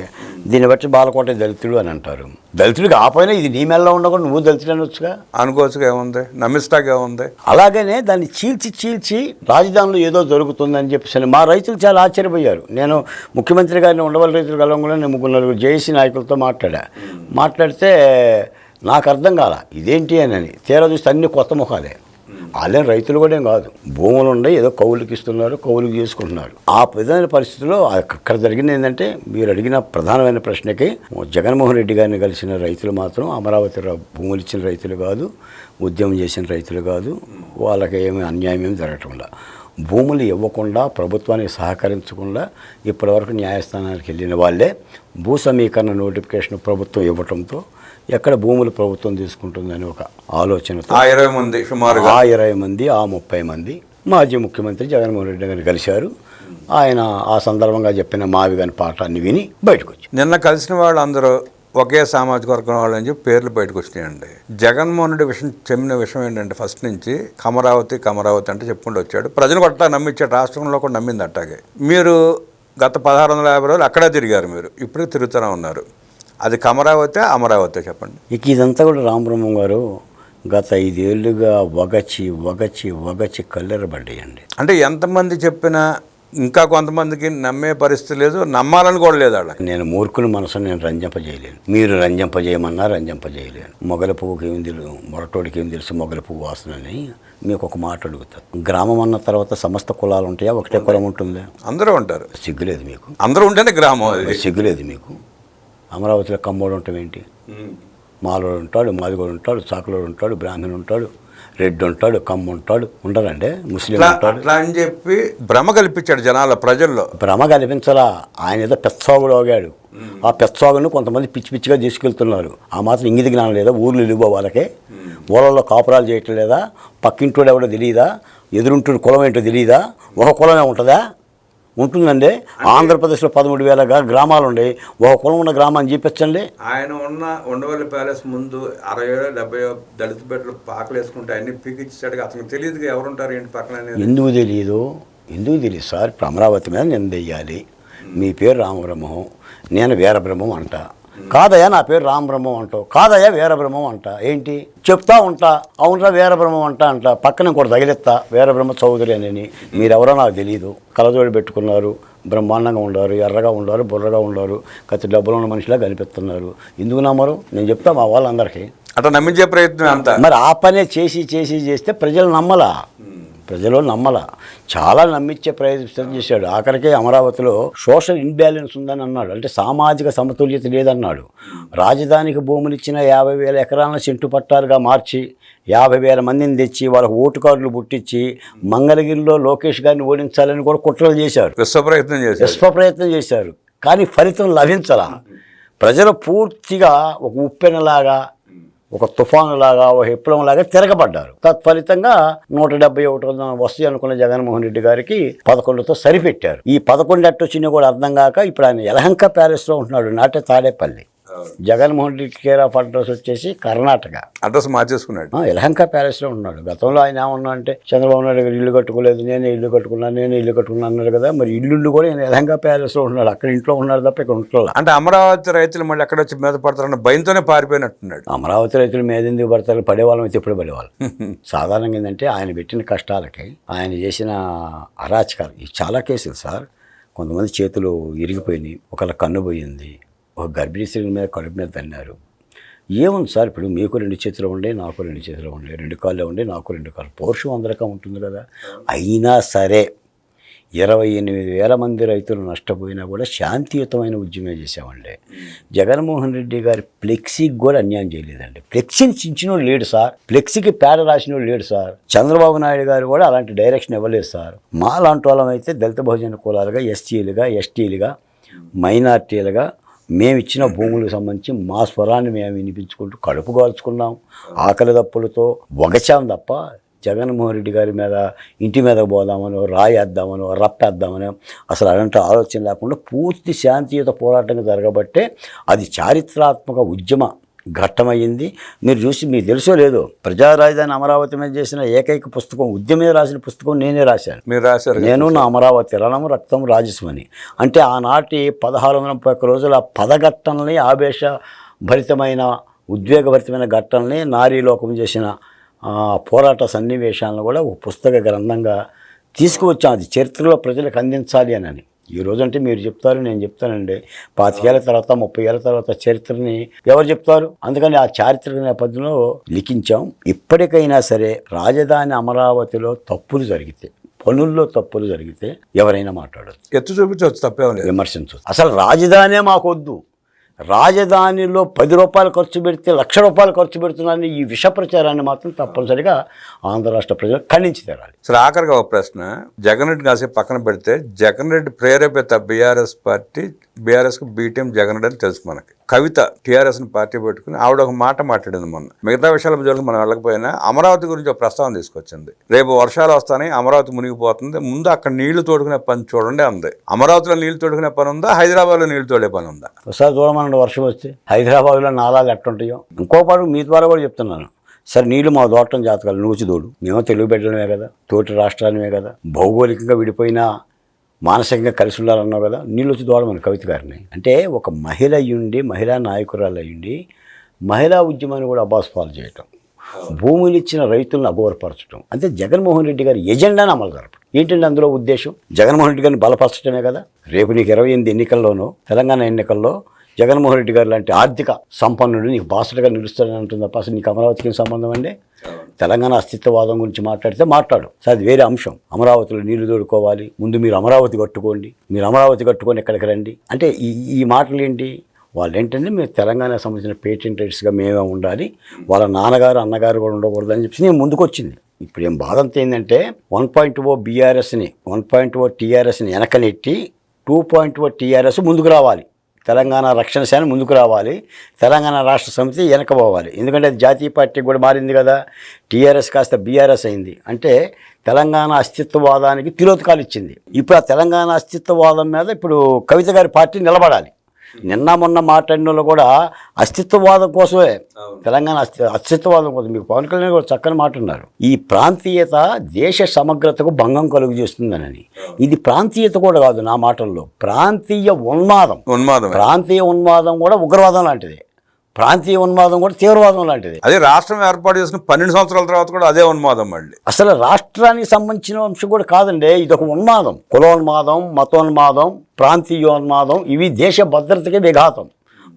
[SPEAKER 2] దీన్ని బట్టి బాలకోట దళితుడు అని అంటారు. దళితుడు కాకపోయినా ఇది నీ మెల్ల ఉండకుండా నువ్వు దళితుడు అనొచ్చుగా,
[SPEAKER 1] అనుకోవచ్చుగా. ఏముంది, నమ్మిస్తాగా ఉంది.
[SPEAKER 2] అలాగనే దాన్ని చీల్చి రాజధానిలో ఏదో దొరుకుతుందని చెప్పేసి మా రైతులు చాలా ఆశ్చర్యపోయారు. నేను ముఖ్యమంత్రి గారిని ఉండవల్లి రైతులు కలవకుండా నేను 3 జేఏసీ నాయకులతో మాట్లాడితే నాకు అర్థం కాల ఇదేంటి అని. తీరా చూస్తే అన్ని కొత్త ముఖాలే. వాళ్ళేం రైతులు కూడా ఏం కాదు, భూములు ఉన్నాయి, ఏదో కౌలుకి ఇస్తున్నారు, కౌలుకి చేసుకుంటున్నారు. ఆ విధమైన పరిస్థితుల్లో అక్కడ జరిగింది ఏంటంటే, మీరు అడిగిన ప్రధానమైన ప్రశ్నకి జగన్మోహన్ రెడ్డి గారిని కలిసిన రైతులు మాత్రం అమరావతి భూములు ఇచ్చిన రైతులు కాదు, ఉద్యమం చేసిన రైతులు కాదు. వాళ్ళకి ఏమీ అన్యాయం ఏమి జరగటంలా, భూములు ఇవ్వకుండా ప్రభుత్వానికి సహకరించకుండా ఇప్పటివరకు న్యాయస్థానానికి వెళ్ళిన వాళ్ళే భూ సమీకరణ నోటిఫికేషన్ ప్రభుత్వం ఇవ్వటంతో ఎక్కడ భూములు ప్రభుత్వం తీసుకుంటుందని ఒక ఆలోచనతో
[SPEAKER 1] 20 మంది సుమారుగా
[SPEAKER 2] 20 మంది 30 మంది మాజీ ముఖ్యమంత్రి జగన్మోహన్ రెడ్డి గారిని కలిశారు. ఆయన ఆ సందర్భంగా చెప్పిన మావిగాని పాఠాన్ని విని బయటకు వచ్చి
[SPEAKER 1] నిన్న కలిసిన వాళ్ళు అందరూ ఒకే సామాజిక వర్గం వాళ్ళని చెప్పి పేర్లు బయటకు వచ్చినాయండి. జగన్మోహన్ రెడ్డి చెప్పిన విషయం ఏంటంటే, ఫస్ట్ నుంచి కమరావతి అంటే చెప్పుకుంటూ వచ్చాడు. ప్రజలు అట్లా నమ్మించాడు, రాష్ట్రంలో కూడా నమ్మింది అట్టాగే. మీరు గత 1650 రోజులు అక్కడే తిరిగారు, మీరు ఇప్పుడు తిరుగుతూనే ఉన్నారు. అది కమరావతి అమరావతి చెప్పండి.
[SPEAKER 2] ఇక ఇదంతా కూడా రామబ్రహ్మం గారు గత 5 ఏళ్ళుగా వగచి కల్లెరబడ్డాయండి.
[SPEAKER 1] అంటే ఎంతమంది చెప్పినా ఇంకా కొంతమందికి నమ్మే పరిస్థితి లేదు, నమ్మాలని కూడా లేదు వాళ్ళకి.
[SPEAKER 2] నేను మూర్ఖుల మనసును నేను రంజింపజేయలేను. మీరు రంజింపజేయమన్నా రంజింపజేయలేను. మొగల పువ్వుకి ఏం తెలుసు, మొరటోడికి ఏం తెలుసు మొగల పువ్వు వాసనని. మీకు ఒక మాట అడుగుతాను, గ్రామం అన్న తర్వాత సమస్త కులాలు ఉంటాయా, ఒకటే కులం ఉంటుందా?
[SPEAKER 1] అందరూ ఉంటారు.
[SPEAKER 2] సిగ్గులేదు మీకు?
[SPEAKER 1] అందరూ ఉంటేనే గ్రామం అది.
[SPEAKER 2] సిగ్గులేదు మీకు? అమరావతిలో కమ్మోడు ఉంటాం ఏంటి? మాలోడు ఉంటాడు, మాదిగోడు ఉంటాడు, చాకలోడు ఉంటాడు, బ్రాహ్మణుడు ఉంటాడు, రెడ్డి ఉంటాడు, కమ్మ ఉంటాడు, ఉండరండి ముస్లిం ఉంటాడు.
[SPEAKER 1] అట్లా అని చెప్పి భ్రమ కల్పించాడు జనాల ప్రజల్లో.
[SPEAKER 2] భ్రమ కల్పించలా, ఆయన ఏదో పెత్సాగుడు ఆగాడు. ఆ పెత్సాగును కొంతమంది పిచ్చి పిచ్చిగా తీసుకెళ్తున్నారు. ఆ మాత్రం ఇంగిది జ్ఞానం లేదా? ఊర్లు ఇల్లుగో వాళ్ళకే ఊళ్ళల్లో కాపురాలు చేయటం లేదా? పక్కింటోడు ఎవడో తెలియదా? ఎదురుంటుడు కులం ఏంటో తెలియదా? ఒక కులమే ఉంటుందా? ఉంటుందండి. ఆంధ్రప్రదేశ్లో 13,000 గ్రామాలు ఉన్నాయి. ఒక కులం ఉన్న గ్రామాన్ని చూపించండి.
[SPEAKER 1] ఆయన ఉన్న ఉండవల్లి ప్యాలెస్ ముందు 60-70 దళిత బిడ్డలు పాకలు వేసుకుంటే అన్ని పీకిచ్చాడు. అతనికి తెలియదు ఎవరుంటారు ఏంటి పక్కన.
[SPEAKER 2] ఎందుకు తెలియదు సార్? ఇప్పుడు అమరావతి మీద నేను వెయ్యాలి. మీ పేరు రామబ్రహ్మం, నేను వీరబ్రహ్మం అంట. కాదయ్యా నా పేరు రామబ్రహ్మం అంటావు, కాదయ్యా వీరబ్రహ్మం అంట. ఏంటి చెప్తా ఉంటా, అవునరా వీరబ్రహ్మం అంట. పక్కన ఇంకోటి తగిలిస్తా, వీరబ్రహ్మ చౌదరి అని. మీరెవరో నాకు తెలియదు. కలజోడి పెట్టుకున్నారు, బ్రహ్మాండంగా ఉండారు, ఎర్రగా ఉండారు, బుర్రగా ఉండారు, కత్తి డబ్బులు ఉన్న మనిషిలా కనిపిస్తున్నారు. ఎందుకు నమ్మరు? నేను చెప్తా మా వాళ్ళందరికీ.
[SPEAKER 1] అట్లా నమ్మించే ప్రయత్నం అంతా.
[SPEAKER 2] మరి ఆ పనే చేస్తే ప్రజలు నమ్మలా. చాలా నమ్మించే ప్రయత్నం చేశాడు. ఆఖరికే అమరావతిలో సోషల్ ఇన్బ్యాలెన్స్ ఉందని అన్నాడు. అంటే సామాజిక సమతుల్యత లేదన్నాడు. రాజధానికి భూములు ఇచ్చిన 50,000 ఎకరాలను చెంటు పట్టాలుగా మార్చి 50,000 మందిని తెచ్చి వాళ్ళకు ఓటు కార్డులు పుట్టించి మంగళగిరిలో లోకేష్ గారిని ఓడించాలని కూడా కుట్రలు చేశారు, విశ్వప్రయత్నం చేశారు. కానీ ఫలితం లభించలా. ప్రజలు పూర్తిగా ఒక ఉప్పెనలాగా, ఒక తుఫానులాగా, ఒక విప్లవంలాగా తిరగబడ్డారు. తత్ఫలితంగా 171 వస్తాయి అనుకున్న జగన్మోహన్ రెడ్డి గారికి 11తో సరిపెట్టారు. ఈ 11 ఎట్టొచ్చినా కూడా అర్థం కాక ఇప్పుడు ఆయన యలహంక ప్యాలెస్లో ఉంటున్నాడు, నాటే Tadepalli. Jaganmohan Reddy care of address వచ్చేసి కర్ణాటక,
[SPEAKER 1] అడ్రస్ మార్చేసుకున్నాడు.
[SPEAKER 2] యలహంక ప్యాలెస్లో ఉన్నాడు. గతంలో ఆయన ఏమన్నా అంటే చంద్రబాబు నాయుడు గారు ఇల్లు కట్టుకోలేదు, నేనే ఇల్లు కట్టుకున్నాను అన్నారు కదా. మరి ఇల్లు కూడా ఆయన యలహంక ప్యాలెస్లో ఉన్నాడు. అక్కడ ఇంట్లో ఉన్నాడు తప్ప ఇక్కడ ఉంటున్నా.
[SPEAKER 1] అంటే అమరావతి రైతులు మళ్ళీ ఎక్కడ వచ్చి మీద పడతారన్న భయంతోనే పారిపోయినట్టున్నాడు.
[SPEAKER 2] అమరావతి రైతులు మీద ఎందుకు పడతారు? పడేవాళ్ళం అయితే ఎప్పుడు పడేవాళ్ళు. సాధారణంగా ఏంటంటే ఆయన పెట్టిన కష్టాలకి, ఆయన చేసిన అరాచకాలు చాలా కేసులు సార్. కొంతమంది చేతులు ఇరిగిపోయినాయి, ఒకళ్ళ కన్ను పోయింది, ఒక గర్భిణీ స్త్రీ మీద కడుపు మీద తన్నారు. ఏముంది సార్? ఇప్పుడు మీకు 2 చేతులు ఉండే, నాకు 2 చేతులు ఉండే, 2 కాళ్ళు ఉండే, నాకు 2 కాళ్ళు, పౌరుషం అందరికీ ఉంటుంది కదా. అయినా సరే 28,000 మంది రైతులు నష్టపోయినా కూడా శాంతియుతమైన ఉద్యమం చేసామండి. జగన్మోహన్ రెడ్డి గారి ఫ్లెక్సీకి కూడా అన్యాయం చేయలేదండి. ఫ్లెక్సీని చించినోడు లేడు సార్, ఫ్లెక్సీకి పేడ రాసినోడు లేడు సార్. చంద్రబాబు నాయుడు గారు కూడా అలాంటి డైరెక్షన్ ఇవ్వలేదు సార్. మా లాంటి వాళ్ళం అయితే దళిత బహుజన కులాలుగా, ఎస్సీలుగా, ఎస్టీలుగా, మైనార్టీలుగా మేము ఇచ్చిన భూములకు సంబంధించి మా స్వరాన్ని మేము వినిపించుకుంటూ కడుపు కాల్చుకున్నాం. ఆకలి దప్పులతో వగచాం తప్ప జగన్మోహన్ రెడ్డి గారి మీద ఇంటి మీద పోదామనో, రాయేద్దామనో, రప్పేద్దామనో అసలు అలాంటి ఆలోచన లేకుండా పూర్తి శాంతియుత పోరాటంగా జరగబట్టే అది చారిత్రాత్మక ఉద్యమ ఘట్టమయ్యింది. మీరు చూసి మీకు తెలుసో లేదో, ప్రజా రాజధాని అమరావతి మీద చేసిన ఏకైక పుస్తకం, ఉద్యమం మీద రాసిన పుస్తకం నేనే రాశాను.
[SPEAKER 1] మీరు రాశారు? నేను
[SPEAKER 2] నా అమరావతి రణం రక్తం రాజస్వని. అంటే ఆనాటి 1431 రోజుల పదఘట్టనల్ని, ఆవేశభరితమైన ఉద్వేగభరితమైన ఘట్టనల్ని, నారీలోకం చేసిన పోరాట సన్నివేశాలను కూడా ఒక పుస్తక గ్రంథంగా తీసుకువచ్చాం. అది చరిత్రలో ప్రజలకు అందించాలి అని. ఈ రోజు అంటే మీరు చెప్తారు, నేను చెప్తానండి. 25 ఏళ్ళ తర్వాత, 30 ఏళ్ళ తర్వాత చరిత్రని ఎవరు చెప్తారు? అందుకని ఆ చారిత్రక నేపథ్యంలో లిఖించాం. ఇప్పటికైనా సరే రాజధాని అమరావతిలో తప్పులు జరిగితే, పనుల్లో తప్పులు జరిగితే ఎవరైనా మాట్లాడచ్చు,
[SPEAKER 1] ఎత్తు చూపించవచ్చు, తప్పేమో
[SPEAKER 2] విమర్శించవచ్చు. అసలు రాజధానే మాకొద్దు, రాజధానిలో 10 రూపాయలు ఖర్చు పెడితే 1,00,000 రూపాయలు ఖర్చు పెడుతున్నారని ఈ విష ప్రచారాన్ని మాత్రం తప్పనిసరిగా ఆంధ్ర రాష్ట్ర ప్రజలు ఖండించి తీరాలి.
[SPEAKER 1] సరే, ఆఖరిగా ఒక ప్రశ్న. జగన్ రెడ్డి కాసేపు పక్కన పెడితే, జగన్ రెడ్డి ప్రేరేపిత బీఆర్ఎస్ పార్టీ, బీఆర్ఎస్కు బీటీఎం జగన్ రెడ్డి అని తెలుసు మనకి. కవిత టీఆర్ఎస్ని పార్టీ పెట్టుకుని ఆవిడ ఒక మాట మాట్లాడింది మొన్న. మిగతా విషయాల జోలికి మనం వెళ్ళకపోయినా అమరావతి గురించి ఒక ప్రస్తావన తీసుకొచ్చింది. రేపు వర్షాలు వస్తాయి, అమరావతి మునిగిపోతుంది, ముందు అక్కడ నీళ్లు తోడుకునే పని చూడండి అంది. అమరావతిలో నీళ్లు తోడుకునే పని ఉందా, హైదరాబాద్లో నీళ్లు తోడే పని ఉందా?
[SPEAKER 2] ఒకసారి చూడమనండి, వర్షం వస్తే హైదరాబాద్లో నాలాలు ఎట్టుంటాయో. ఇంకో పాటు మీ ద్వారా కూడా చెప్తున్నాను. సరే, నీళ్లు మా దోటం జాతకాలు నూచిదోడు, మేము తెలుగు బిడ్డలమే కదా, తోటి రాష్ట్రాలమే కదా, భౌగోళికంగా విడిపోయిన మానసికంగా కలిసి ఉండాలన్నావు కదా, నీళ్ళు వచ్చి దోడమని కవిత గారిని. అంటే ఒక మహిళ అయ్యుండి, మహిళా నాయకురాలు అయ్యుండి మహిళా ఉద్యమాన్ని కూడా అబాస్పాలు చేయటం, భూములు ఇచ్చిన రైతులను అగౌరవపరచడం, అంటే జగన్మోహన్ రెడ్డి గారి ఎజెండాను అమలు జరపడం. ఏంటంటే అందులో ఉద్దేశం జగన్మోహన్ రెడ్డి గారిని బలపరచడమే కదా. రేపు నీకు 28 ఎన్నికల్లోనూ, తెలంగాణ ఎన్నికల్లో జగన్మోహన్ రెడ్డి గారు లాంటి ఆర్థిక సంపన్నుడు నీకు బాసటగా నిలుస్తాడని అంటుంది తప్ప అసలు నీకు అమరావతికి సంబంధం అండి. తెలంగాణ అస్తిత్వవాదం గురించి మాట్లాడితే మాట్లాడు, సార్ అది వేరే అంశం. అమరావతిలో నీళ్లు తోడుకోవాలి, ముందు మీరు అమరావతి కట్టుకోండి, మీరు అమరావతి కట్టుకొని ఎక్కడికి రండి అంటే ఈ మాటలు ఏంటి? వాళ్ళు ఏంటంటే మేము తెలంగాణకు సంబంధించిన పేటెంట్ రైట్స్గా మేమే ఉండాలి, వాళ్ళ నాన్నగారు అన్నగారు కూడా ఉండకూడదు అని చెప్పి నేను ముందుకు వచ్చింది. ఇప్పుడు ఏం బాధ అంతా ఏంటంటే 1.0 బీఆర్ఎస్ని 1.0 టీఆర్ఎస్ని వెనకనెట్టి 2.0 టీఆర్ఎస్ ముందుకు రావాలి, తెలంగాణ రక్షణ సేన ముందుకు రావాలి, తెలంగాణ రాష్ట్ర సమితి వెనకపోవాలి. ఎందుకంటే అది జాతీయ పార్టీకి కూడా మారింది కదా. టీఆర్ఎస్ కాస్త బీఆర్ఎస్ అయింది అంటే తెలంగాణ అస్తిత్వవాదానికి తిలోదకాలు ఇచ్చింది. ఇప్పుడు ఆ తెలంగాణ అస్తిత్వవాదం మీద ఇప్పుడు కవిత గారి పార్టీ నిలబడాలి. నిన్న మొన్న మాట్లాడిన వాళ్ళు కూడా అస్తిత్వవాదం కోసమే, తెలంగాణ అస్తిత్వవాదం కోసం. మీకు పవన్ కళ్యాణ్ కూడా చక్కని మాట ఉన్నారు, ఈ ప్రాంతీయత దేశ సమగ్రతకు భంగం కలుగు చేస్తుందని. ఇది ప్రాంతీయత కూడా కాదు నా మాటల్లో, ప్రాంతీయ ఉన్మాదం. ప్రాంతీయ ఉన్మాదం కూడా ఉగ్రవాదం లాంటిది, ప్రాంతీయ ఉన్మాదం కూడా తీవ్రవాదం లాంటిది.
[SPEAKER 1] అదే రాష్ట్రం ఏర్పాటు చేసుకుని 12 సంవత్సరాల తర్వాత కూడా అదే ఉన్మాదం మళ్ళీ.
[SPEAKER 2] అసలు రాష్ట్రానికి సంబంధించిన అంశం కూడా కాదండి, ఇదొక ఉన్మాదం. కులోన్మాదం, మతోన్మాదం, ప్రాంతీయోన్మాదం, ఇవి దేశ భద్రతకే విఘాతం.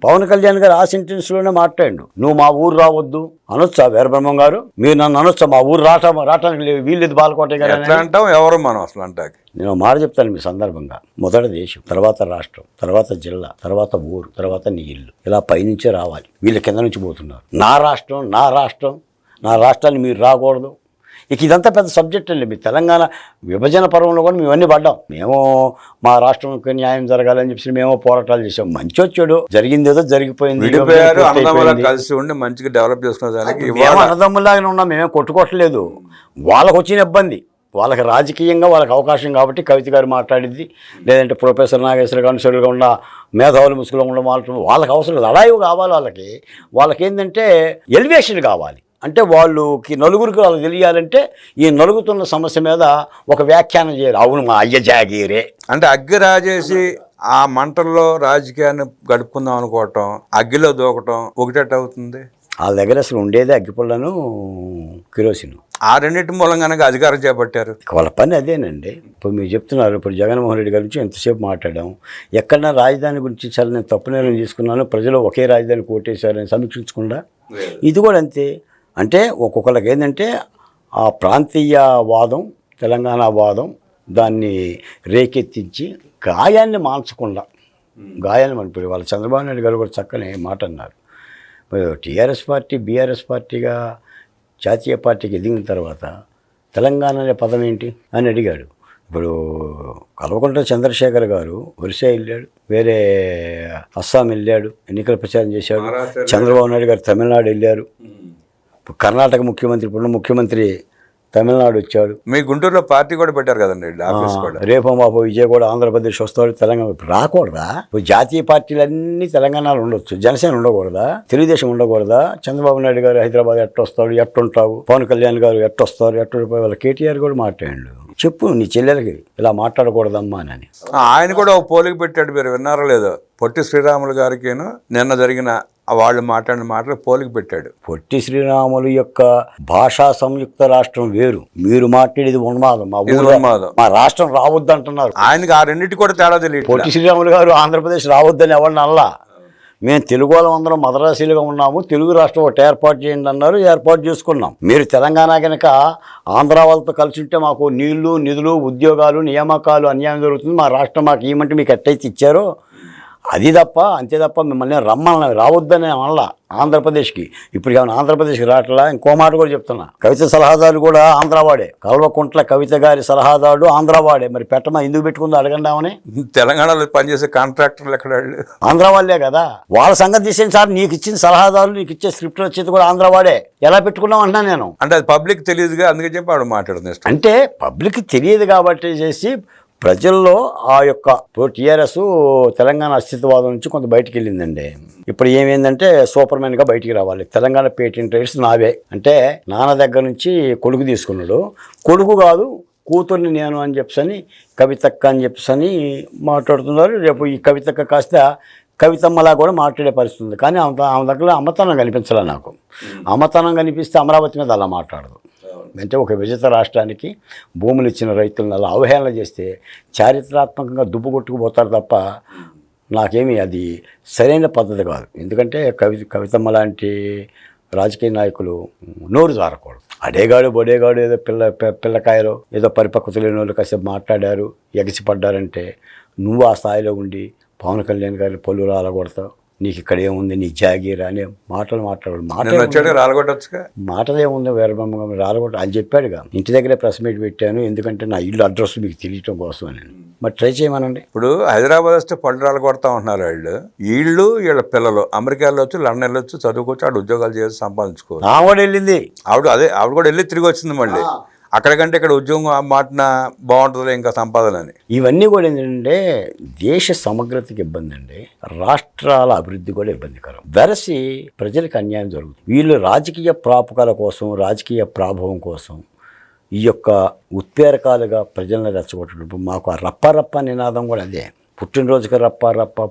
[SPEAKER 2] పవన్ కళ్యాణ్ గారు ఆ సెంటెన్స్లోనే మాట్లాడు, నువ్వు మా ఊరు రావద్దు అనొచ్చా వీరబ్రహ్మం గారు? మీరు నన్ను అనొచ్చా మా ఊరు రావటానికి వీళ్ళది బాలకోట గారు
[SPEAKER 1] అంటాం? ఎవరు మనం అసలు అంటాకి?
[SPEAKER 2] నేను మాట చెప్తాను మీ సందర్భంగా. మొదట దేశం, తర్వాత రాష్ట్రం, తర్వాత జిల్లా, తర్వాత ఊరు, తర్వాత నీ ఇల్లు, ఇలా పైనుంచే రావాలి. వీళ్ళ కింద నుంచి పోతున్నారు. నా రాష్ట్రాన్ని మీరు రాకూడదు. ఇక ఇదంతా పెద్ద సబ్జెక్ట్ అండి. మీ తెలంగాణ విభజన పర్వంలో కూడా మేము అన్నీ పడ్డాం. మేము మా రాష్ట్రంకి న్యాయం జరగాలని చెప్పి మేము పోరాటాలు చేసాం. మంచి వచ్చాడు, జరిగింది ఏదో జరిగిపోయింది.
[SPEAKER 1] కలిసి ఉండి మంచిగా డెవలప్ చేసుకునేదానికి
[SPEAKER 2] మేము అన్నదమ్ములాగానే ఉన్నాం, మేమే కొట్టుకోవట్లేదు. వాళ్ళకు వచ్చిన ఇబ్బంది, వాళ్ళకి రాజకీయంగా వాళ్ళకి అవకాశం కాబట్టి కవిత గారు మాట్లాడింది, లేదంటే ప్రొఫెసర్ నాగేశ్వర కాన్సర్గా ఉన్న మేధావులు ముసుగులో ఉన్న వాళ్ళకి అవసరం లడాయి కావాలి. వాళ్ళకి ఏంటంటే ఎలివేషన్ కావాలి. అంటే వాళ్ళకి నలుగురికి వాళ్ళకి తెలియాలంటే ఈ నలుగుతున్న సమస్య మీద ఒక వ్యాఖ్యానం చేయాలి. అవును మా అయ్య జాగీరే
[SPEAKER 1] అంటే అగ్గి రాజేసి ఆ మంటల్లో రాజకీయాన్ని గడుపుకుందాం అనుకోవటం, అగ్గిలో దూకటం ఒకటేట అవుతుంది.
[SPEAKER 2] వాళ్ళ దగ్గర అసలు ఉండేది అగ్గిపుల్లను, కిరోసిన్.
[SPEAKER 1] ఆ రెండింటి మూలంగానే అధికారం చేపట్టారు.
[SPEAKER 2] వాళ్ళ పని అదేనండి. ఇప్పుడు మీరు చెప్తున్నారు, ఇప్పుడు జగన్మోహన్ రెడ్డి గారి గురించి ఎంతసేపు మాట్లాడాం. ఎక్కడన్నా రాజధాని గురించి చాలా నేను తప్పు నిర్ణయం తీసుకున్నాను, ప్రజలు ఒకే రాజధాని కోటేశారని సమీక్షించకుండా ఇది కూడా అంతే. అంటే ఒక్కొక్కరికి ఏంటంటే ఆ ప్రాంతీయవాదం, తెలంగాణ వాదం దాన్ని రేకెత్తించి గాయాన్ని మాన్చకుండా, గాయాన్ని ఇప్పుడు వాళ్ళ చంద్రబాబు నాయుడు గారు కూడా చక్కని మాట అన్నారు. టీఆర్ఎస్ పార్టీ బీఆర్ఎస్ పార్టీగా జాతీయ పార్టీకి ఎదిగిన తర్వాత తెలంగాణ అనే పదం ఏంటి అని అడిగాడు. ఇప్పుడు కల్వకుంట్ల చంద్రశేఖర్ గారు ఒరిస్సా వెళ్ళాడు, వేరే అస్సాం వెళ్ళాడు, ఎన్నికల ప్రచారం చేశాడు. చంద్రబాబు నాయుడు గారు తమిళనాడు వెళ్ళారు, కర్ణాటక ముఖ్యమంత్రి, ఇప్పుడు ముఖ్యమంత్రి తమిళనాడు వచ్చాడు.
[SPEAKER 1] మీ గుంటూరులో పార్టీ కూడా పెట్టారు కదండి,
[SPEAKER 2] రేపు మాపు విజయ్ కూడా ఆంధ్రప్రదేశ్ వస్తాడు. తెలంగాణ ఇప్పుడు రాకూడదా? ఇప్పుడు జాతీయ పార్టీలన్నీ తెలంగాణలో ఉండొచ్చు, జనసేన ఉండకూడదా? తెలుగుదేశం ఉండకూడదా? చంద్రబాబు నాయుడు గారు హైదరాబాద్ ఎట్టొస్తాడు, ఎట్టుంటావు? పవన్ కళ్యాణ్ గారు ఎట్టొస్తారు, వాళ్ళ కేటీఆర్ కూడా మాట్లాడాడు. చెప్పు నీ చెల్లెలకి ఇలా మాట్లాడకూడదమ్మా అని.
[SPEAKER 1] ఆయన కూడా ఒక పోలిక పెట్టాడు, మీరు విన్నారో లేదో? పొట్టి శ్రీరాములు గారికి నిన్న జరిగిన వాళ్ళు మాట్లాడిన మాటలు పోలిక పెట్టాడు. పొట్టి
[SPEAKER 2] శ్రీరాములు యొక్క భాషా సంయుక్త రాష్ట్రం వేరు, మీరు మాట్లాడేది ఉన్మాదం. మా రాష్ట్రం రావద్దు అంటున్నారు.
[SPEAKER 1] ఆయనకి ఆ రెండింటి కూడా తేడా తెలియదు.
[SPEAKER 2] పొట్టి శ్రీరాములు గారు ఆంధ్రప్రదేశ్ రావద్దని ఎవరిని అల్లా, మేము తెలుగు వాళ్ళం అందరం మద్రాసీలుగా ఉన్నాము, తెలుగు రాష్ట్రం ఒకటి ఏర్పాటు చేయండి అన్నారు, ఏర్పాటు చేసుకున్నాం. మీరు తెలంగాణ కనుక ఆంధ్ర వాళ్ళతో కలిసి ఉంటే మాకు నీళ్లు, నిధులు, ఉద్యోగాలు, నియామకాలు అన్యాయం జరుగుతుంది, మా రాష్ట్రం మాకు ఏమంటే మీకు ఎట్టయితే ఇచ్చారో అది తప్ప, అంతే తప్ప మిమ్మల్ని రమ్మని రావద్దని వల్ల ఆంధ్రప్రదేశ్కి. ఇప్పుడు ఏమైనా ఆంధ్రప్రదేశ్కి రావట్లా? ఇంకో మాట కూడా చెప్తున్నా, కవిత సలహాదారు కూడా ఆంధ్రవాడే, కల్వకుంట్ల కవిత గారి సలహాదారుడు ఆంధ్రవాడే. మరి పెట్టమా, ఎందుకు పెట్టుకుందో అడగండామని.
[SPEAKER 1] తెలంగాణలో పనిచేసే కాంట్రాక్టర్లు ఎక్కడ?
[SPEAKER 2] ఆంధ్ర వాళ్ళే కదా. వాళ్ళ సంగతి తీసేది సార్, నీకు ఇచ్చిన సలహాదారులు, నీకు ఇచ్చే స్క్రిప్ట్ వచ్చేది కూడా ఆంధ్రవాడే. ఎలా పెట్టుకున్నాం అంటున్నా నేను.
[SPEAKER 1] అంటే అది పబ్లిక్ తెలియదుగా, అందుకే చెప్పి ఆవిడ మాట్లాడుతుంది.
[SPEAKER 2] అంటే పబ్లిక్ తెలియదు కాబట్టి చేసి ప్రజల్లో ఆ యొక్క టీఆర్ఎస్ తెలంగాణ అస్తిత్వవాదం నుంచి కొంత బయటికి వెళ్ళిందండి. ఇప్పుడు ఏమైందంటే సూపర్ మ్యాన్గా బయటికి రావాలి. తెలంగాణ పేటెంట్ రైట్స్ నావే అంటే నాన్న దగ్గర నుంచి కొడుకు తీసుకున్నాడు, కొడుకు కాదు కూతుర్ని నేను అని చెప్పని కవితక్క అని చెప్పని మాట్లాడుతున్నారు. రేపు ఈ కవితక్క కాస్త కవితమ్మలా కూడా మాట్లాడే పరిస్థితి ఉంది. కానీ ఆమె దగ్గర అమ్మతనం కనిపించాలి నాకు. అమ్మతనం కనిపిస్తే అమరావతి మీద అలా మాట్లాడదు. అంటే ఒక విజేత రాష్ట్రానికి భూములు ఇచ్చిన రైతులను అలా అవహేళన చేస్తే చారిత్రాత్మకంగా దుబ్బు కొట్టుకుపోతారు తప్ప నాకేమీ అది సరైన పద్ధతి కాదు. ఎందుకంటే కవితమ్మ లాంటి రాజకీయ నాయకులు నోరు జారకూడదు. అడేగాడు బొడేగాడు ఏదో పిల్లకాయలు ఏదో పరిపక్వత లేని వాళ్ళు కాసేపు మాట్లాడారు, ఎగసిపడ్డారంటే నువ్వు ఆ స్థాయిలో ఉండి పవన్ కళ్యాణ్ గారిని పళ్ళు రాలగొడతావు, నీకు ఇక్కడ ఏముంది నీ జాగీరా అనే మాట్లాడు మాటలేముంది వీరబ్రహ్మ రాలగొట్ట అని చెప్పాడుగా. ఇంటి దగ్గరే ప్రెస్ మీట్ పెట్టాను ఎందుకంటే నా ఇల్లు అడ్రస్ మీకు తెలియటం కోసం అని. మరి ట్రై చేయమనండి.
[SPEAKER 1] ఇప్పుడు హైదరాబాద్ వస్తే పళ్ళు రాలగొడతా ఉంటున్నారు వీళ్ళు వీళ్ళ పిల్లలు అమెరికాలో వచ్చి లండన్ వెళ్ళొచ్చు, చదువుకోవచ్చు, ఆవిడ ఉద్యోగాలు చేసి సంపాదించుకోవచ్చు.
[SPEAKER 2] ఆవిడ వెళ్ళింది,
[SPEAKER 1] ఆవిడ కూడా వెళ్ళి తిరిగి వచ్చింది మళ్ళీ. అక్కడికంటే ఇక్కడ ఉద్యోగం మాటన బాగుంటుంది ఇంకా సంపాదన అని.
[SPEAKER 2] ఇవన్నీ కూడా ఏంటంటే దేశ సమగ్రతకి ఇబ్బంది అండి, రాష్ట్రాల అభివృద్ధి కూడా ఇబ్బందికరం. వెరసి ప్రజలకు అన్యాయం జరుగుతుంది. వీళ్ళు రాజకీయ ప్రాపకాల కోసం, రాజకీయ ప్రాభవం కోసం ఈ యొక్క ఉత్ప్రేరకాలుగా ప్రజలను రెచ్చగొట్టినప్పుడు మాకు ఆ రప్ప నినాదం కూడా అదే. పుట్టినరోజుకి రప్ప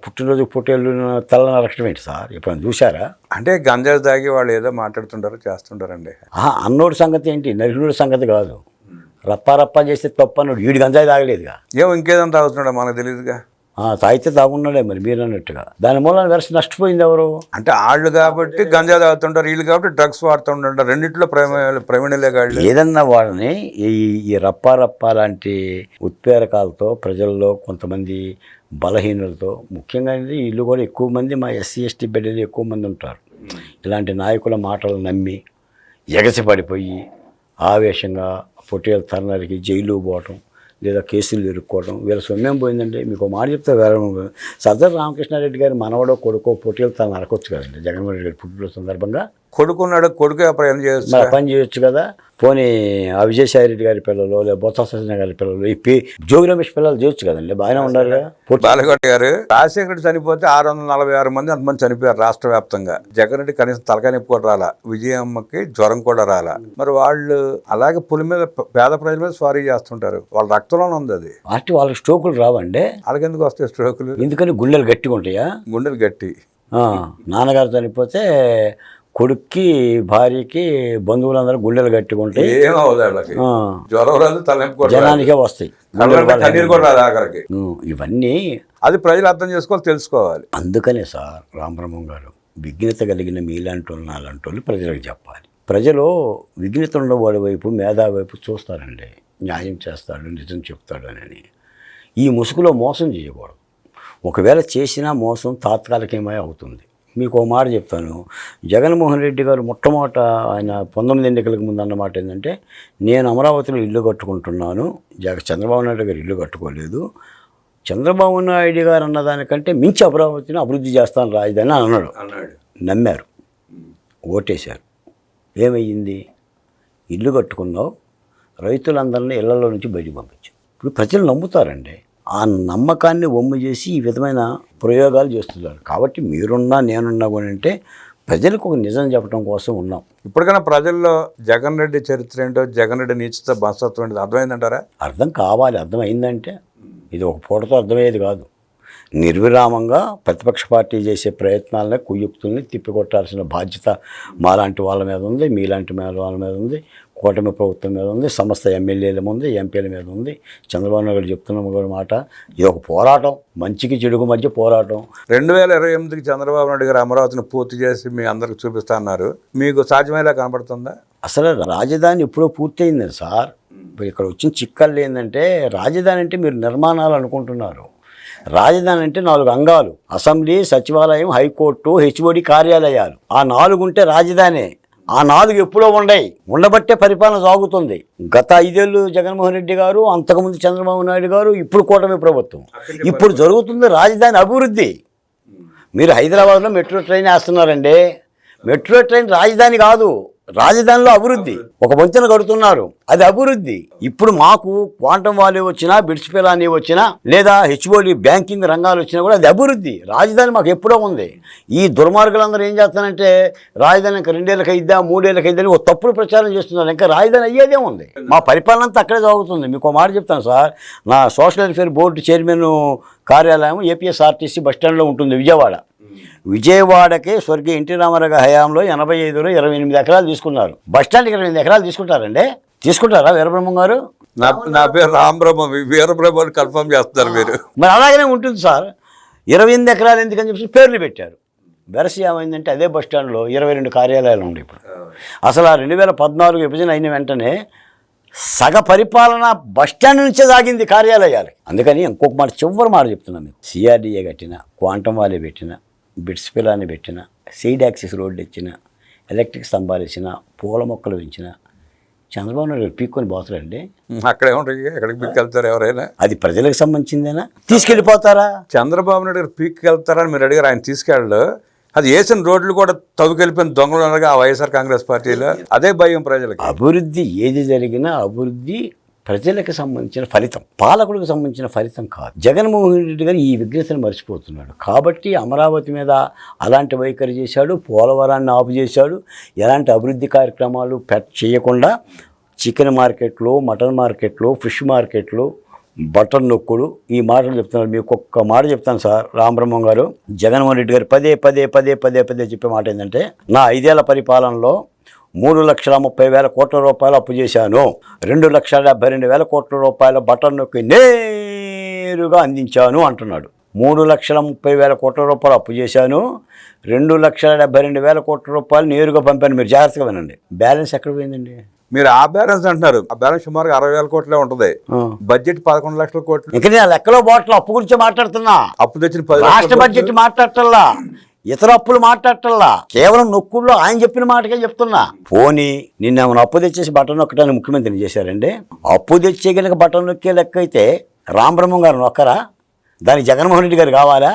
[SPEAKER 2] పుట్టినరోజుకి పుట్టేళ్ళు తెల్ల నరకడం ఏంటి సార్, ఎప్పుడైనా చూసారా?
[SPEAKER 1] అంటే గంజాయి తాగి వాళ్ళు ఏదో మాట్లాడుతుంటారు చేస్తుంటారండి.
[SPEAKER 2] అన్నోడి సంగతి ఏంటి, నరికినోడి సంగతి కాదు. రప్ప చేస్తే తప్పు అన్నాడు, వీడి గంజాయి తాగలేదుగా,
[SPEAKER 1] ఏమో ఇంకేదైనా తాగుతున్నాడో మనకు తెలియదుగా.
[SPEAKER 2] తాగితే తాగున్నాడే మరి మీరు అన్నట్టుగా. దాని మూలన వెరసి నష్టపోయింది ఎవరు
[SPEAKER 1] అంటే వాళ్ళు కాబట్టి గంజా తాగుతుంటారు, వీళ్ళు కాబట్టి డ్రగ్స్ వాడుతుంటారు. రెండిట్లో ప్రవీణలే కాదు.
[SPEAKER 2] ఏదన్నా వాళ్ళని ఈ రప్ప లాంటి ఉత్ప్రేరకాలతో ప్రజల్లో కొంతమంది బలహీనులతో, ముఖ్యంగా వీళ్ళు కూడా ఎక్కువ మంది మా SC/ST బిడ్డలు ఎక్కువ మంది ఉంటారు. ఇలాంటి నాయకుల మాటలు నమ్మి ఎగసిపడిపోయి ఆవేశంగా పొట్టేలు తరణాలకి జైలు పోవటం లేదా కేసులు ఎరుక్కోవడం, వీళ్ళ సొమ్మేం పోయిందండి. మీకు మాట చెప్తే వేరే సర్దార్ రామకృష్ణారెడ్డి గారి మనవడో కొడుకో పొట్టేలు తను నరకొచ్చు కదండి. జగన్మోహన్ రెడ్డి గారి పుట్టినరోజు సందర్భంగా
[SPEAKER 1] కొడుకున్నాడు, కొడుకు పని
[SPEAKER 2] చేయొచ్చు కదా. పోనీ విజయసాయి రెడ్డి గారి పిల్లలు లేదా బొత్స సత్యనారాయణ గారి పిల్లలు ఈ జోగి రమేష్ పిల్లలు చేయొచ్చు కదండి, బాగానే ఉన్నారు కదా.
[SPEAKER 1] బాలగొట్ట గారు రాజశేఖర రెడ్డి చనిపోతే 646 మంది అంతమంది చనిపోయారు రాష్ట్ర వ్యాప్తంగా. జగన్ రెడ్డి కనీసం తలకాయ నొప్పి కూడా రాలా, విజయమ్మకి జ్వరం కూడా రాలా. మరి వాళ్ళు అలాగే పులి మీద పేద ప్రజల మీద స్వారీ చేస్తుంటారు, వాళ్ళ రక్తంలోనే ఉంది అది.
[SPEAKER 2] అంటే వాళ్ళకి స్ట్రోకులు రావండి.
[SPEAKER 1] వాళ్ళకి ఎందుకు వస్తాయి స్ట్రోకులు?
[SPEAKER 2] ఎందుకని గుండెలు గట్టిగా ఉంటాయా?
[SPEAKER 1] గుండెలు గట్టి.
[SPEAKER 2] నాన్నగారు చనిపోతే కొడుక్కి భార్యకి బంధువులందరూ గుండెలు గట్టిగా ఉంటాయి, జనానికే వస్తాయి. ఇవన్నీ
[SPEAKER 1] అది ప్రజలు అర్థం చేసుకోవాలి, తెలుసుకోవాలి.
[SPEAKER 2] అందుకనే సార్ రామబ్రహ్మం గారు విఘ్నత కలిగిన మీలాంటి వాళ్ళు నాలాంటి వాళ్ళు ప్రజలకు చెప్పాలి. ప్రజలు విఘ్నత ఉన్నవాడి వైపు మేధావి వైపు చూస్తారండి, న్యాయం చేస్తాడు, నిజం చెప్తాడు అని. ఈ ముసుగులో మోసం చేయకూడదు. ఒకవేళ చేసినా మోసం తాత్కాలికమే అవుతుంది. మీకు ఒక మాట చెప్తాను. జగన్మోహన్ రెడ్డి గారు మొట్టమొదట ఆయన 19 ఎన్నికలకు ముందు అన్నమాట ఏంటంటే, నేను అమరావతిలో ఇల్లు కట్టుకుంటున్నాను, చంద్రబాబు నాయుడు గారు ఇల్లు కట్టుకోలేదు, చంద్రబాబు నాయుడు గారు అన్నదానికంటే మించి అమరావతిని అభివృద్ధి చేస్తాను రాజధాని అన్నాడు. నమ్మారు, ఓటేశారు. ఏమయ్యింది? ఇల్లు కట్టుకున్నావు, రైతులందరినీ ఇళ్లలో నుంచి బయటకు పంపించావు. ఇప్పుడు ప్రజలు నమ్ముతారండి. ఆ నమ్మకాన్ని వమ్ము చేసి ఈ విధమైన ప్రయోగాలు చేస్తున్నారు. కాబట్టి మీరున్నా నేనున్నా కూడా అంటే ప్రజలకు ఒక నిజం చెప్పడం కోసం ఉన్నాం.
[SPEAKER 1] ఇప్పటికైనా ప్రజల్లో జగన్ రెడ్డి చరిత్ర ఏంటో, జగన్ రెడ్డి నీచత బానిసత్వం ఏంటో అర్థమైందంటారా?
[SPEAKER 2] అర్థం కావాలి. అర్థమైందంటే ఇది ఒక పూటతో అర్థమయ్యేది కాదు. నిర్విరామంగా ప్రతిపక్ష పార్టీ చేసే ప్రయత్నాలని, కుయుక్తుల్ని తిప్పికొట్టాల్సిన బాధ్యత మాలాంటి వాళ్ళ మీద ఉంది, మీలాంటి వాళ్ళ మీద ఉంది, కూటమి ప్రభుత్వం మీద ఉంది, సమస్త ఎమ్మెల్యేల ఉంది, ఎంపీల మీద ఉంది. చంద్రబాబు నాయుడు చెప్తున్న మాట, ఇది ఒక పోరాటం, మంచికి చెడుకు మధ్య పోరాటం.
[SPEAKER 1] 2028కి చంద్రబాబు నాయుడు గారు అమరావతిని పూర్తి చేసి మీ అందరికి చూపిస్తా అన్నారు. మీకు సాధ్యమయ్యేలా కనబడుతుందా?
[SPEAKER 2] అసలు రాజధాని ఎప్పుడో పూర్తయింది సార్. ఇక్కడ వచ్చిన చిక్కలు ఏంటంటే, రాజధాని అంటే మీరు నిర్మాణాలు అనుకుంటున్నారు. రాజధాని అంటే 4 అంగాలు: అసెంబ్లీ, సచివాలయం, హైకోర్టు, HOD కార్యాలయాలు. ఆ 4 ఉంటే రాజధాని. ఆ 4 ఎప్పుడో ఉండబట్టే పరిపాలన సాగుతుంది. గత 5 ఏళ్ళు జగన్మోహన్ రెడ్డి గారు, అంతకుముందు చంద్రబాబు నాయుడు గారు, ఇప్పుడు కూటమి ప్రభుత్వం. ఇప్పుడు జరుగుతుంది రాజధాని అభివృద్ధి. మీరు హైదరాబాద్లో మెట్రో ట్రైన్ వేస్తున్నారండి. మెట్రో ట్రైన్ రాజధాని కాదు, రాజధానిలో అభివృద్ధి. ఒక వంతెన కడుతున్నారు, అది అభివృద్ధి. ఇప్పుడు మాకు క్వాంటమ్ వాల్యూ వచ్చినా, బిట్స్ పిలానీ వచ్చినా, లేదా హెచ్ఓడి బ్యాంకింగ్ రంగాలు వచ్చినా కూడా అది అభివృద్ధి. రాజధాని మాకు ఎప్పుడో ఉంది. ఈ దుర్మార్గులందరూ ఏం చేస్తానంటే రాజధాని ఇంకా 2 ఏళ్ళకి అయిద్దా, 3 ఏళ్ళకి అయిద్దని ఒక తప్పుడు ప్రచారం చేస్తున్నారు. ఇంకా రాజధాని అయ్యేదే ఉంది. మా పరిపాలన అంతా అక్కడే సాగుతుంది. మీకు ఒక మాట చెప్తాను సార్, నా సోషల్ వెల్ఫేర్ బోర్డు చైర్మన్ కార్యాలయం ఏపీఎస్ఆర్టీసీ బస్టాండ్లో ఉంటుంది, విజయవాడకే స్వర్గీయ ఎన్టీ రామారావు హయాంలో 85లో 28 ఎకరాలు తీసుకున్నారు. బస్టాండ్కి 28 ఎకరాలు తీసుకుంటారండి? తీసుకుంటారా వీరబ్రహ్మం గారు?
[SPEAKER 1] నా పేరు రామబ్రహ్మ, వీరబ్రహ్మ కన్ఫర్మ్ చేస్తారు మీరు.
[SPEAKER 2] మరి అలాగనే ఉంటుంది సార్. 28 ఎకరాలు ఎందుకని చెప్పి పేర్లు పెట్టారు. వెరసి ఏమైందంటే అదే బస్టాండ్లో 22 కార్యాలయాలు ఉన్నాయి ఇప్పుడు. అసలు ఆ 2014 విభజన అయిన వెంటనే సగ పరిపాలన బస్టాండ్ నుంచే సాగింది కార్యాలయాలు. అందుకని ఇంకొక మాట, చివరి మాట చెప్తున్నాను మీకు. సిఆర్డీఏ కట్టిన, క్వాంటమ్ వాలీ పెట్టిన, బిట్స్ పిలాని పెట్టిన, సీడ్ యాక్సిస్ రోడ్డు ఇచ్చిన, ఎలక్ట్రిక్ స్తంభాలు ఇచ్చిన, పూల మొక్కలు పెంచిన చంద్రబాబు నాయుడు పీక్కొని పోతారండి.
[SPEAKER 1] అక్కడే ఉంటాయి, ఎక్కడికి పీక్కెళ్తారు ఎవరైనా?
[SPEAKER 2] అది ప్రజలకు సంబంధించిందేనా? తీసుకెళ్ళిపోతారా?
[SPEAKER 1] చంద్రబాబు నాయుడు గారు పీక్కెళ్తారని మీరు అడిగారు, ఆయన తీసుకెళ్ళడు. అది వేసిన రోడ్లు కూడా తవ్వుకెళ్ళిపోయిన దొంగలు అనగా ఆ వైఎస్ఆర్ కాంగ్రెస్ పార్టీలో. అదే భయం ప్రజలకు.
[SPEAKER 2] అభివృద్ధి ఏది జరిగినా అభివృద్ధి ప్రజలకు సంబంధించిన ఫలితం, పాలకులకు సంబంధించిన ఫలితం కాదు. జగన్మోహన్ రెడ్డి గారు ఈ విఘ్నతను మర్చిపోతున్నాడు. కాబట్టి అమరావతి మీద అలాంటి వైఖరి చేశాడు, పోలవరాన్ని ఆపు చేశాడు. ఎలాంటి అభివృద్ధి కార్యక్రమాలు చేయకుండా చికెన్ మార్కెట్లు, మటన్ మార్కెట్లు, ఫిష్ మార్కెట్లు, బటన్ నొక్కుడు, ఈ మాటలు చెప్తున్నారు. మీకు ఒక్క మాట చెప్తాను సార్ రామబ్రహ్మం గారు. జగన్మోహన్ రెడ్డి గారు పదే పదే పదే పదే పదే చెప్పే మాట ఏంటంటే, నా 5 ఏళ్ల పరిపాలనలో 3,30,000 కోట్ల రూపాయలు అప్పు చేశాను, 2,72,000 కోట్ల రూపాయల బటన్ నొక్కి నేరుగా అందించాను అంటున్నాడు. 3,30,000 కోట్ల రూపాయలు అప్పు చేశాను, 2,72,000 కోట్ల రూపాయలు నేరుగా పంపాను. మీరు జాగ్రత్తగా వినండి. బ్యాలెన్స్ ఎక్కడ పోయిందండి?
[SPEAKER 1] మీరు ఆ బ్యాలెన్స్ అంటున్నారు. ఆ బ్యాలెన్స్ సుమారుగా 60,000 కోట్లే ఉంటుంది. బడ్జెట్ 11 లక్షల కోట్లు.
[SPEAKER 2] ఇంకా నేను లెక్కలో బాటలు అప్పు గురించి మాట్లాడుతున్నా.
[SPEAKER 1] అప్పు తెచ్చిన 10
[SPEAKER 2] రాష్ట్ర బడ్జెట్ మాట్లాడటల్లా, ఇతర అప్పులు మాట్లాడటల్లా, కేవలం నొక్కుల్లో ఆయన చెప్పిన మాటకే చెప్తున్నా. పోనీ నిన్నేమైనా అప్పు తెచ్చేసి బటన్ నొక్కడానికి ముఖ్యమంత్రిని చేశారండి? అప్పు తెచ్చే కనుక బటన్ నొక్కే లెక్క అయితే రామబ్రహ్మం గారు నొక్కరా? దానికి జగన్మోహన్ రెడ్డి గారు కావాలా?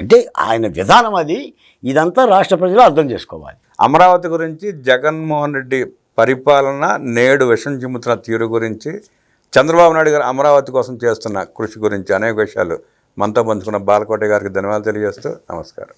[SPEAKER 2] అంటే ఆయన విధానం అది. ఇదంతా రాష్ట్ర ప్రజలు అర్థం చేసుకోవాలి.
[SPEAKER 1] అమరావతి గురించి జగన్మోహన్ రెడ్డి పరిపాలన నేడు విషం చిమ్ముతున్న తీరు గురించి, చంద్రబాబు నాయుడు గారు అమరావతి కోసం చేస్తున్న కృషి గురించి అనేక విషయాలు మనతో పంచుకున్న బాలకోట గారికి ధన్యవాదాలు తెలియజేస్తూ నమస్కారం.